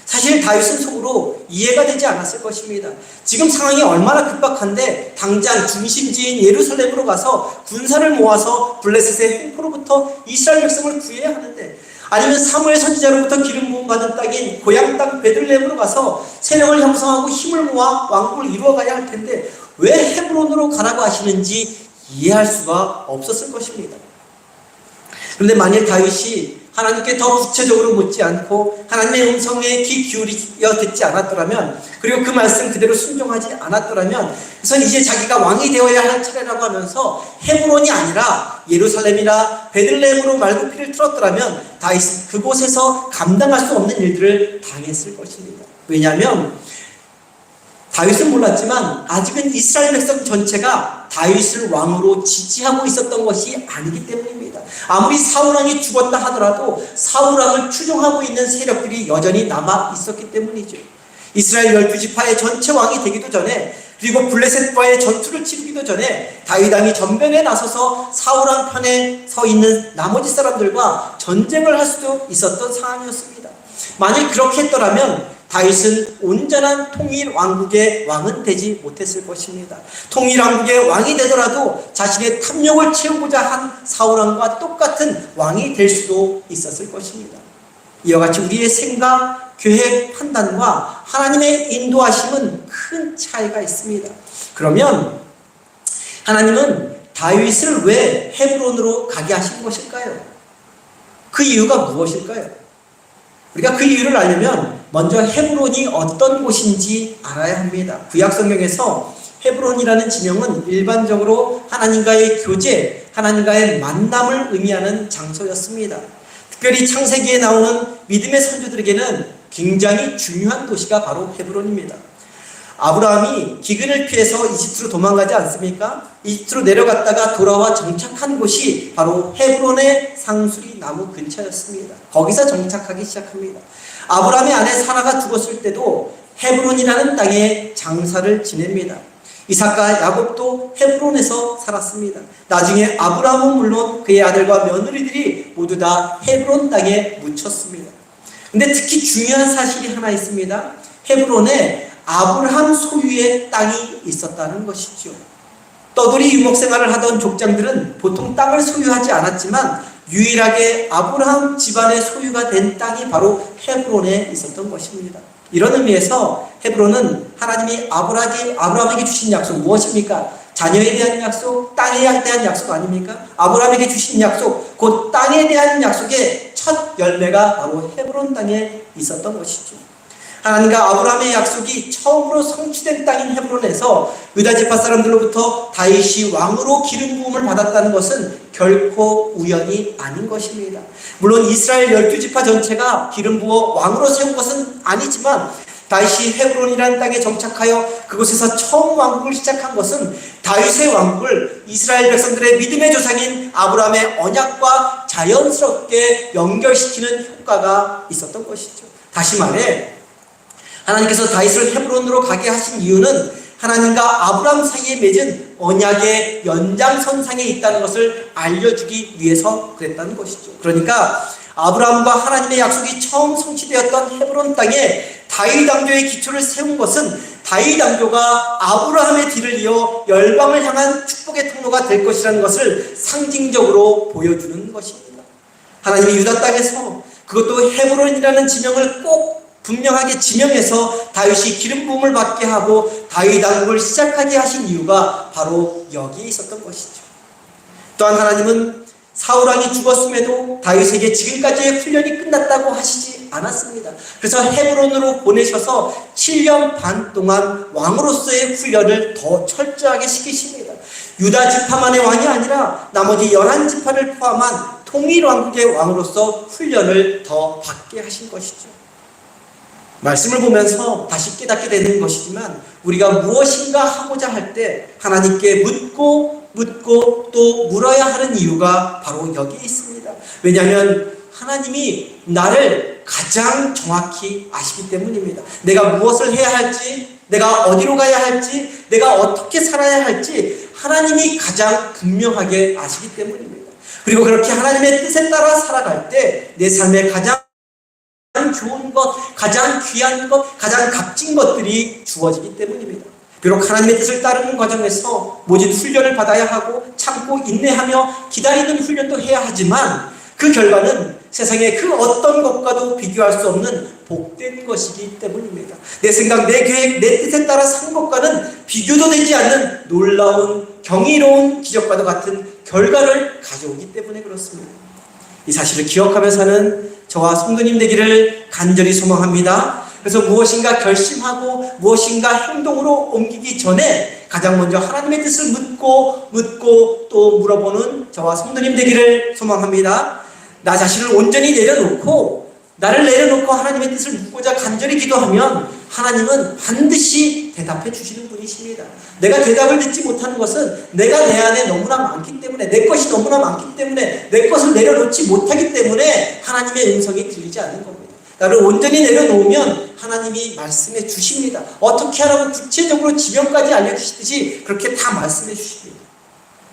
사실 다윗은 속으로 이해가 되지 않았을 것입니다. 지금 상황이 얼마나 급박한데 당장 중심지인 예루살렘으로 가서 군사를 모아서 블레셋의 횡포로부터 이스라엘 백성을 구해야 하는데, 아니면 사무엘 선지자로부터 기름 부음 받은 땅인 고향 땅 베들레헴으로 가서 세력을 형성하고 힘을 모아 왕국을 이루어가야 할 텐데 왜 헤브론으로 가라고 하시는지 이해할 수가 없었을 것입니다. 그런데 만일 다윗이 하나님께 더 구체적으로 묻지 않고 하나님의 음성에 귀 기울여 듣지 않았더라면, 그리고 그 말씀 그대로 순종하지 않았더라면, 우선 이제 자기가 왕이 되어야 할 차례라고 하면서 헤브론이 아니라 예루살렘이나 베들레헴으로 말굽히를 틀었더라면 다윗은 그곳에서 감당할 수 없는 일들을 당했을 것입니다. 왜냐하면 다윗은 몰랐지만 아직은 이스라엘 백성 전체가 다윗을 왕으로 지지하고 있었던 것이 아니기 때문입니다. 아무리 사울왕이 죽었다 하더라도 사울왕을 추종하고 있는 세력들이 여전히 남아 있었기 때문이죠. 이스라엘 12지파의 전체 왕이 되기도 전에, 그리고 블레셋과의 전투를 치르기도 전에 다윗왕이 전변에 나서서 사울왕 편에 서 있는 나머지 사람들과 전쟁을 할 수도 있었던 상황이었습니다. 만일 그렇게 했더라면 다윗은 온전한 통일 왕국의 왕은 되지 못했을 것입니다. 통일 왕국의 왕이 되더라도 자신의 탐욕을 채우고자 한 사울왕과 똑같은 왕이 될 수도 있었을 것입니다. 이와 같이 우리의 생각, 계획, 판단과 하나님의 인도하심은 큰 차이가 있습니다. 그러면 하나님은 다윗을 왜 헤브론으로 가게 하신 것일까요? 그 이유가 무엇일까요? 우리가 그 이유를 알려면 먼저 헤브론이 어떤 곳인지 알아야 합니다. 구약성경에서 헤브론이라는 지명은 일반적으로 하나님과의 교제, 하나님과의 만남을 의미하는 장소였습니다. 특별히 창세기에 나오는 믿음의 선조들에게는 굉장히 중요한 도시가 바로 헤브론입니다. 아브라함이 기근을 피해서 이집트로 도망가지 않습니까? 이집트로 내려갔다가 돌아와 정착한 곳이 바로 헤브론의 상수리 나무 근처였습니다. 거기서 정착하기 시작합니다. 아브라함의 아내 사라가 죽었을 때도 헤브론이라는 땅에 장사를 지냅니다. 이삭과 야곱도 헤브론에서 살았습니다. 나중에 아브라함은 물론 그의 아들과 며느리들이 모두 다 헤브론 땅에 묻혔습니다. 근데 특히 중요한 사실이 하나 있습니다. 헤브론에 아브라함 소유의 땅이 있었다는 것이죠. 떠돌이 유목 생활을 하던 족장들은 보통 땅을 소유하지 않았지만 유일하게 아브라함 집안의 소유가 된 땅이 바로 헤브론에 있었던 것입니다. 이런 의미에서 헤브론은 하나님이 아브라함에게 주신 약속 무엇입니까? 자녀에 대한 약속, 땅에 대한 약속 아닙니까? 아브라함에게 주신 약속, 곧 땅에 대한 약속의 첫 열매가 바로 헤브론 땅에 있었던 것이죠. 하나님과 아브라함의 약속이 처음으로 성취된 땅인 헤브론에서 유다 지파 사람들로부터 다윗이 왕으로 기름 부음을 받았다는 것은 결코 우연이 아닌 것입니다. 물론 이스라엘 12지파 전체가 기름 부어 왕으로 세운 것은 아니지만 다윗이 헤브론이라는 땅에 정착하여 그곳에서 처음 왕국을 시작한 것은 다윗의 왕국을 이스라엘 백성들의 믿음의 조상인 아브라함의 언약과 자연스럽게 연결시키는 효과가 있었던 것이죠. 다시 말해 하나님께서 다윗을 헤브론으로 가게 하신 이유는 하나님과 아브라함 사이에 맺은 언약의 연장선상에 있다는 것을 알려주기 위해서 그랬다는 것이죠. 그러니까 아브라함과 하나님의 약속이 처음 성취되었던 헤브론 땅에 다윗 왕조의 기초를 세운 것은 다윗 왕조가 아브라함의 뒤를 이어 열방을 향한 축복의 통로가 될 것이라는 것을 상징적으로 보여주는 것입니다. 하나님이 유다 땅에서 그것도 헤브론이라는 지명을 꼭 분명하게 지명해서 다윗이 기름 부음을 받게 하고 다윗 왕국을 시작하게 하신 이유가 바로 여기에 있었던 것이죠. 또한 하나님은 사울 왕이 죽었음에도 다윗에게 지금까지의 훈련이 끝났다고 하시지 않았습니다. 그래서 헤브론으로 보내셔서 7년 반 동안 왕으로서의 훈련을 더 철저하게 시키십니다. 유다 지파만의 왕이 아니라 나머지 11지파를 포함한 통일 왕국의 왕으로서 훈련을 더 받게 하신 것이죠. 말씀을 보면서 다시 깨닫게 되는 것이지만 우리가 무엇인가 하고자 할 때 하나님께 묻고 또 물어야 하는 이유가 바로 여기에 있습니다. 왜냐하면 하나님이 나를 가장 정확히 아시기 때문입니다. 내가 무엇을 해야 할지, 내가 어디로 가야 할지, 내가 어떻게 살아야 할지 하나님이 가장 분명하게 아시기 때문입니다. 그리고 그렇게 하나님의 뜻에 따라 살아갈 때 내 삶에 가장 좋은 것, 가장 귀한 것, 가장 값진 것들이 주어지기 때문입니다. 비록 하나님의 뜻을 따르는 과정에서 모진 훈련을 받아야 하고 참고 인내하며 기다리는 훈련도 해야 하지만 그 결과는 세상의 그 어떤 것과도 비교할 수 없는 복된 것이기 때문입니다. 내 생각, 내 계획, 내 뜻에 따라 산 것과는 비교도 되지 않는 놀라운 경이로운 기적과도 같은 결과를 가져오기 때문에 그렇습니다. 이 사실을 기억하며 사는 저와 성도님 되기를 간절히 소망합니다. 그래서 무엇인가 결심하고 무엇인가 행동으로 옮기기 전에 가장 먼저 하나님의 뜻을 묻고 또 물어보는 저와 성도님 되기를 소망합니다. 나 자신을 온전히 내려놓고 나를 내려놓고 하나님의 뜻을 묻고자 간절히 기도하면 하나님은 반드시 대답해 주시는 분이십니다. 내가 대답을 듣지 못하는 것은 내가 내 안에 너무나 많기 때문에, 내 것이 너무나 많기 때문에, 내 것을 내려놓지 못하기 때문에 하나님의 음성이 들리지 않는 겁니다. 나를 온전히 내려놓으면 하나님이 말씀해 주십니다. 어떻게 하라고 구체적으로 지명까지 알려주시듯이 그렇게 다 말씀해 주십니다.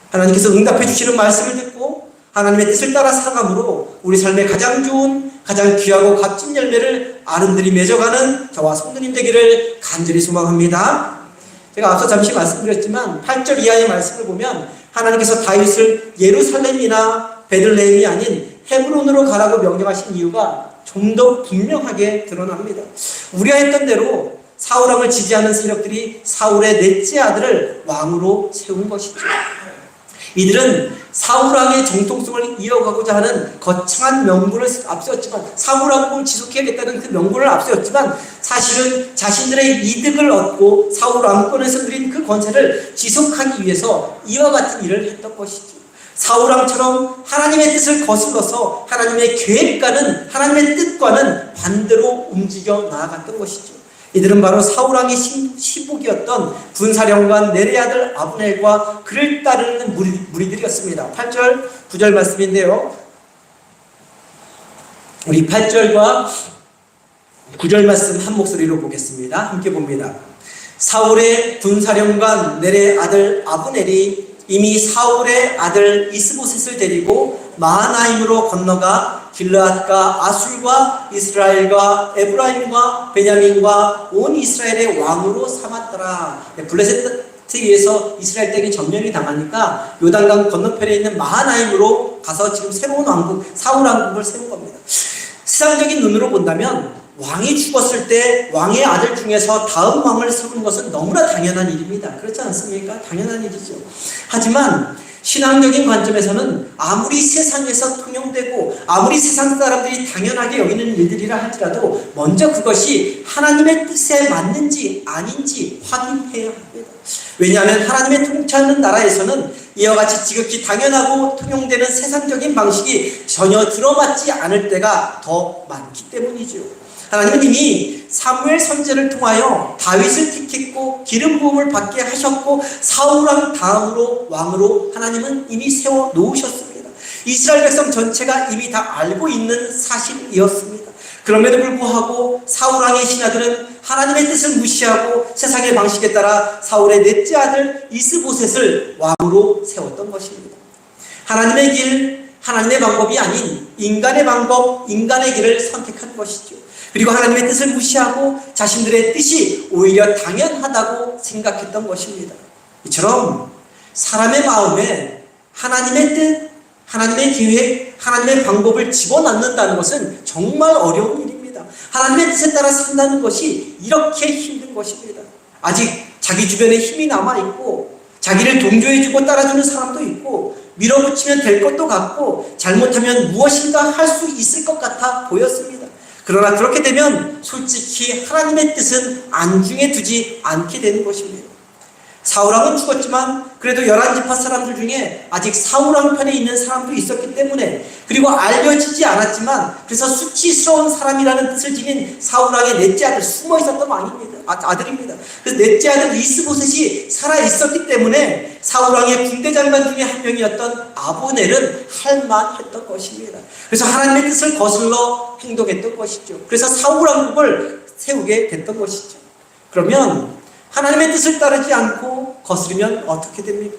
하나님께서 응답해 주시는 말씀을 듣고 하나님의 뜻을 따라 살아감으로 우리 삶의 가장 좋은, 가장 귀하고 값진 열매를 아름드리 맺어가는 저와 성도님 되기를 간절히 소망합니다. 제가 앞서 잠시 말씀드렸지만 8절 이하의 말씀을 보면 하나님께서 다윗을 예루살렘이나 베들레헴이 아닌 헤브론으로 가라고 명령하신 이유가 좀 더 분명하게 드러납니다. 우려했던 대로 사울왕을 지지하는 세력들이 사울의 넷째 아들을 왕으로 세운 것이죠. 이들은 사울왕의 정통성을 이어가고자 하는 거창한 명분을 앞세웠지만, 사울왕을 지속해야겠다는 그 명분을 앞세웠지만 사실은 자신들의 이득을 얻고 사울왕권에서 누린 그 권세를 지속하기 위해서 이와 같은 일을 했던 것이죠. 사울왕처럼 하나님의 뜻을 거슬러서 하나님의 계획과는, 하나님의 뜻과는 반대로 움직여 나아갔던 것이죠. 이들은 바로 사울왕의 시복이었던 군사령관 넬의 아들 아브넬과 그를 따르는 무리들이었습니다. 8절, 9절 말씀인데요. 우리 8절과 9절 말씀 한 목소리로 보겠습니다. 함께 봅니다. 사울의 군사령관 넬의 아들 아브넬이 이미 사울의 아들 이스보셋을 데리고 마하나임으로 건너가 길르앗과 아술과 이스라엘과 에브라임과 베냐민과 온 이스라엘의 왕으로 삼았더라. 블레셋에 이스라엘 땅이 점령이 당하니까 요단강 건너편에 있는 마하나임으로 가서 지금 새로운 왕국, 사울 왕국을 세운 겁니다. 세상적인 눈으로 본다면 왕이 죽었을 때 왕의 아들 중에서 다음 왕을 세우는 것은 너무나 당연한 일입니다. 그렇지 않습니까? 당연한 일이죠. 하지만 신앙적인 관점에서는 아무리 세상에서 통용되고 아무리 세상 사람들이 당연하게 여기는 일들이라 할지라도 먼저 그것이 하나님의 뜻에 맞는지 아닌지 확인해야 합니다. 왜냐하면 하나님의 통치 않는 나라에서는 이와 같이 지극히 당연하고 통용되는 세상적인 방식이 전혀 들어맞지 않을 때가 더 많기 때문이죠. 하나님은 이미 사무엘 선지자를 통하여 다윗을 택했고 기름 부음을 받게 하셨고 사울왕 다음으로 왕으로 하나님은 이미 세워 놓으셨습니다. 이스라엘 백성 전체가 이미 다 알고 있는 사실이었습니다. 그럼에도 불구하고 사울왕의 신하들은 하나님의 뜻을 무시하고 세상의 방식에 따라 사울의 넷째 아들 이스보셋을 왕으로 세웠던 것입니다. 하나님의 길, 하나님의 방법이 아닌 인간의 방법, 인간의 길을 선택한 것이죠. 그리고 하나님의 뜻을 무시하고 자신들의 뜻이 오히려 당연하다고 생각했던 것입니다. 이처럼 사람의 마음에 하나님의 뜻, 하나님의 계획, 하나님의 방법을 집어넣는다는 것은 정말 어려운 일입니다. 하나님의 뜻에 따라 산다는 것이 이렇게 힘든 것입니다. 아직 자기 주변에 힘이 남아있고 자기를 동조해주고 따라주는 사람도 있고 밀어붙이면 될 것도 같고 잘못하면 무엇인가 할 수 있을 것 같아 보였습니다. 그러나 그렇게 되면 솔직히 하나님의 뜻은 안중에 두지 않게 되는 것입니다. 사울왕은 죽었지만 그래도 11지파 사람들 중에 아직 사울왕 편에 있는 사람도 있었기 때문에, 그리고 알려지지 않았지만 그래서 수치스러운 사람이라는 뜻을 지닌 사울왕의 넷째 아들, 숨어 있었던 아들입니다. 그래서 넷째 아들 이스보셋이 살아 있었기 때문에 사울왕의 군대장관 중에 한 명이었던 아브넬은 할만했던 것입니다. 그래서 하나님의 뜻을 거슬러 행동했던 것이죠. 그래서 사울왕국을 세우게 됐던 것이죠. 그러면 하나님의 뜻을 따르지 않고 거스르면 어떻게 됩니까?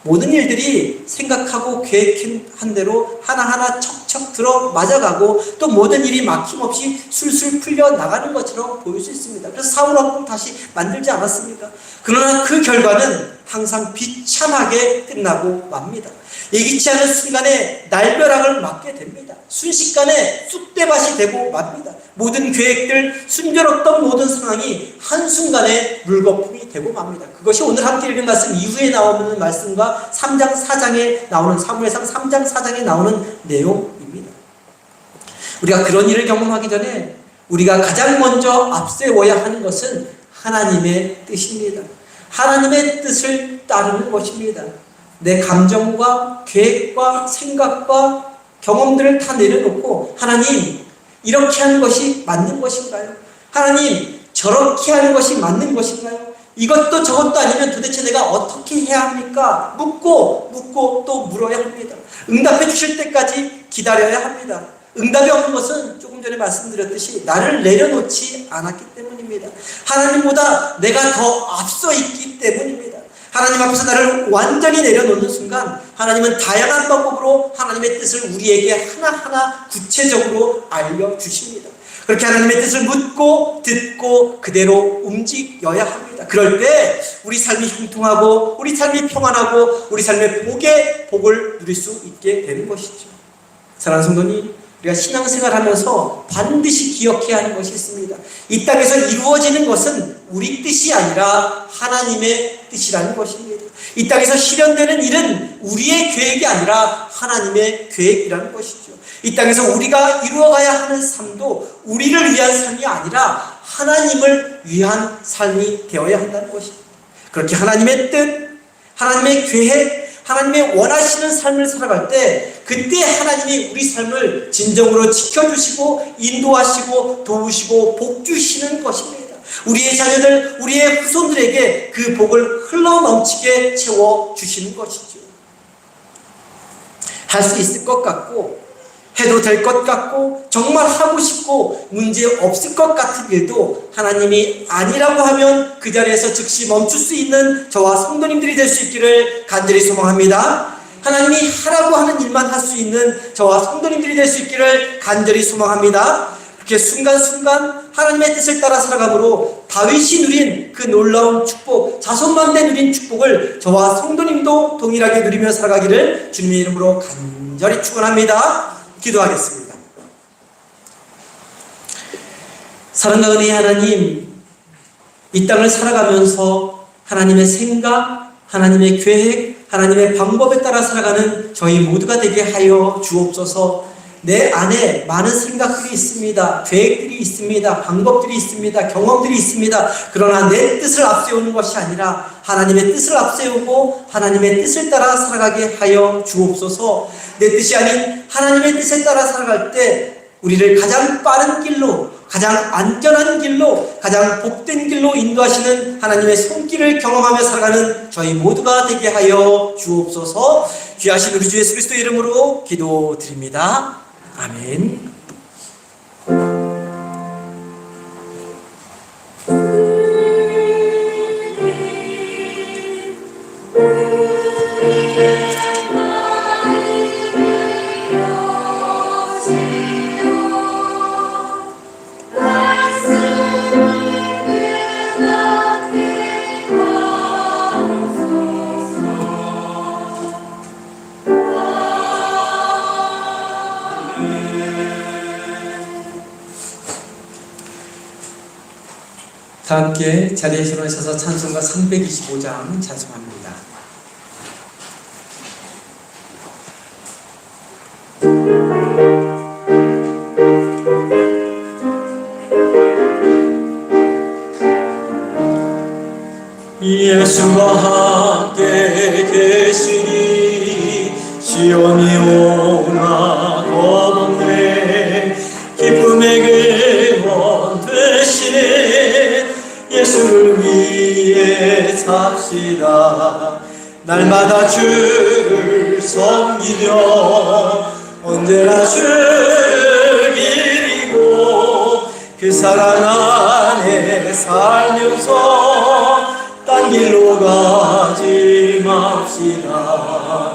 모든 일들이 생각하고 계획한 대로 하나하나 척척 들어 맞아가고 또 모든 일이 막힘없이 술술 풀려 나가는 것처럼 보일 수 있습니다. 그래서 사울왕국 다시 만들지 않았습니까? 그러나 그 결과는 항상 비참하게 끝나고 맙니다. 예기치 않은 순간에 날벼락을 맞게 됩니다. 순식간에 쑥대밭이 되고 맙니다. 모든 계획들, 순조롭던 모든 상황이 한순간에 물거품이 되고 맙니다. 그것이 오늘 함께 읽은 말씀 이후에 나오는 말씀과 3장 4장에 나오는 사무엘상 3장 4장에 나오는 내용입니다. 우리가 그런 일을 경험하기 전에 우리가 가장 먼저 앞세워야 하는 것은 하나님의 뜻입니다. 하나님의 뜻을 따르는 것입니다. 내 감정과 계획과 생각과 경험들을 다 내려놓고 하나님, 이렇게 하는 것이 맞는 것인가요? 하나님, 저렇게 하는 것이 맞는 것인가요? 이것도 저것도 아니면 도대체 내가 어떻게 해야 합니까? 묻고 또 물어야 합니다. 응답해 주실 때까지 기다려야 합니다. 응답이 없는 것은 조금 전에 말씀드렸듯이 나를 내려놓지 않았기 때문입니다. 하나님보다 내가 더 앞서 있기 때문입니다. 하나님 앞에서 나를 완전히 내려놓는 순간 하나님은 다양한 방법으로 하나님의 뜻을 우리에게 하나하나 구체적으로 알려주십니다. 그렇게 하나님의 뜻을 묻고 듣고 그대로 움직여야 합니다. 그럴 때 우리 삶이 형통하고 우리 삶이 평안하고 우리 삶의 복을 누릴 수 있게 되는 것이죠. 사랑하는 성도님, 우리가 신앙생활하면서 반드시 기억해야 하는 것이 있습니다. 이 땅에서 이루어지는 것은 우리 뜻이 아니라 하나님의 뜻이라는 것입니다. 이 땅에서 실현되는 일은 우리의 계획이 아니라 하나님의 계획이라는 것이죠. 이 땅에서 우리가 이루어가야 하는 삶도 우리를 위한 삶이 아니라 하나님을 위한 삶이 되어야 한다는 것입니다. 그렇게 하나님의 뜻, 하나님의 계획, 하나님의 원하시는 삶을 살아갈 때 그때 하나님이 우리 삶을 진정으로 지켜주시고 인도하시고 도우시고 복 주시는 것입니다. 우리의 자녀들, 우리의 후손들에게 그 복을 흘러넘치게 채워주시는 것이죠. 할 수 있을 것 같고 해도 될 것 같고 정말 하고 싶고 문제 없을 것 같은 일도 하나님이 아니라고 하면 그 자리에서 즉시 멈출 수 있는 저와 성도님들이 될 수 있기를 간절히 소망합니다. 하나님이 하라고 하는 일만 할 수 있는 저와 성도님들이 될 수 있기를 간절히 소망합니다. 그렇게 순간순간 하나님의 뜻을 따라 살아감으로 다윗이 누린 그 놀라운 축복, 자손만대 누린 축복을 저와 성도님도 동일하게 누리며 살아가기를 주님의 이름으로 간절히 축원합니다. 기도하겠습니다. 사랑과 은혜의 하나님, 이 땅을 살아가면서 하나님의 생각, 하나님의 계획, 하나님의 방법에 따라 살아가는 저희 모두가 되게 하여 주옵소서. 내 안에 많은 생각들이 있습니다. 계획들이 있습니다. 방법들이 있습니다. 경험들이 있습니다. 그러나 내 뜻을 앞세우는 것이 아니라 하나님의 뜻을 앞세우고 하나님의 뜻을 따라 살아가게 하여 주옵소서. 내 뜻이 아닌 하나님의 뜻에 따라 살아갈 때 우리를 가장 빠른 길로, 가장 안전한 길로, 가장 복된 길로 인도하시는 하나님의 손길을 경험하며 살아가는 저희 모두가 되게 하여 주옵소서. 귀하신 우리 주 예수 그리스도의 이름으로 기도드립니다. 아멘. 다 함께 자리에 일어나셔서 찬송가 325장 찬송합니다. 예수와 함께 계시니 시온이 오나 거범네 기쁨의 근원 되시네 예수를 위해 위해 삽시다. 날마다 주를 섬기며 언제나 주를 기리고 그 사랑 안에 살면서 딴 길로 가지 맙시다.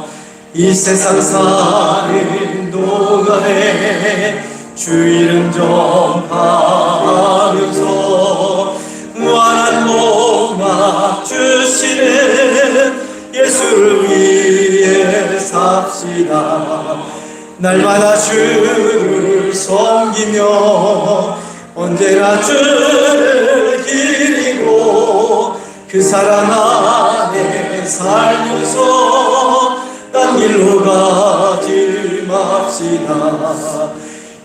이 세상 사는 동안에 주 이름 전파하면서 무한한 복막 주시는 예수를 위해 삽시다. 날마다 주를 섬기며 언제나 주를 기리고 그 사랑 안에 살면서 딴 길로 가지 맙시다.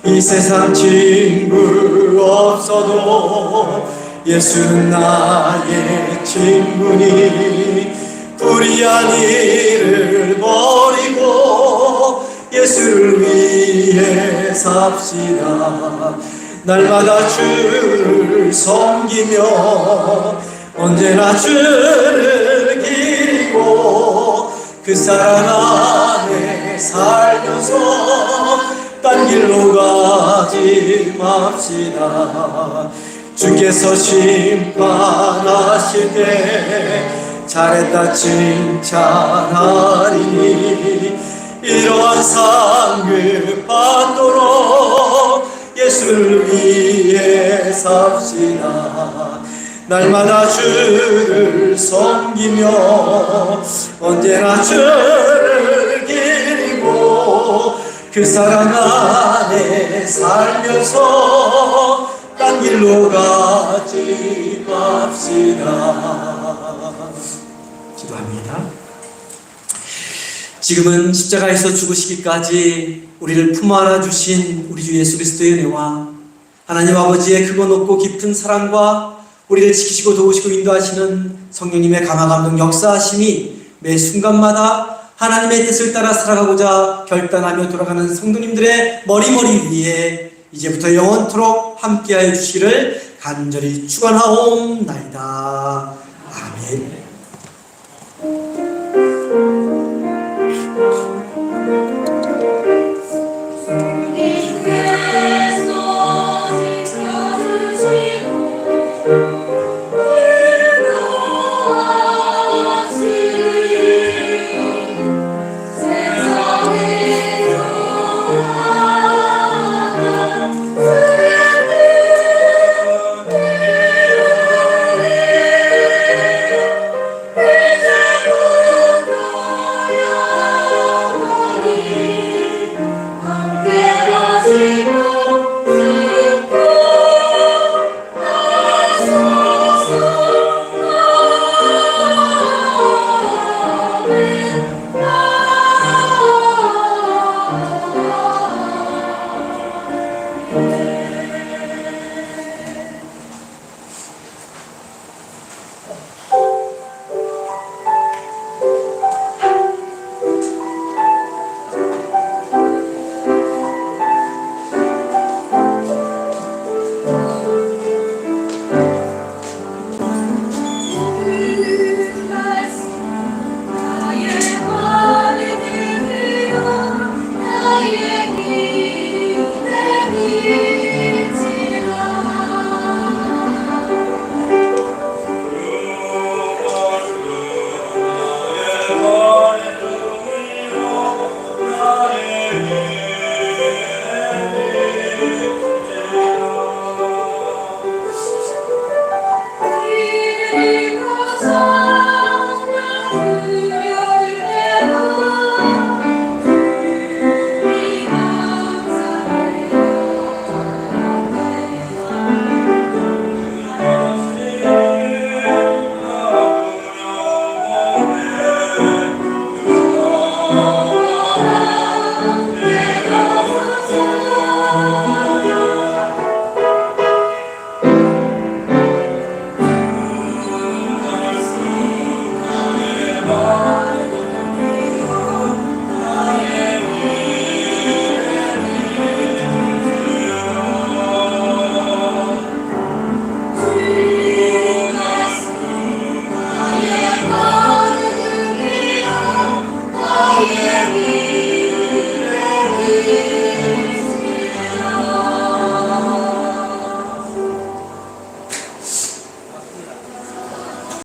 이 세상 친구 없어도 예수는 나의 친구니 불의한 일을 버리고 예수를 위해 삽시다. 날마다 주를 섬기며 언제나 주를 기리고 그 사랑 안에 살면서 딴 길로 가지 맙시다. 주께서 심판하실 때 잘했다 칭찬하리니 이러한 상급 받도록 예수를 위해 삽시다. 날마다 주를 섬기며 언제나 주를 기리고 그 사랑 안에 살면서 딴 길로 가지 맙시다. 기도합니다. 지금은 십자가에서 죽으시기까지 우리를 품 안아 주신 우리 주 예수 그리스도의 은혜와 하나님 아버지의 크고 높고 깊은 사랑과 우리를 지키시고 도우시고 인도하시는 성령님의 감화 감동 역사하심이 매 순간마다 하나님의 뜻을 따라 살아가고자 결단하며 돌아가는 성도님들의 머리머리 위에 이제부터 영원토록 함께하여 주시기를 간절히 축원하옵나이다. 아멘.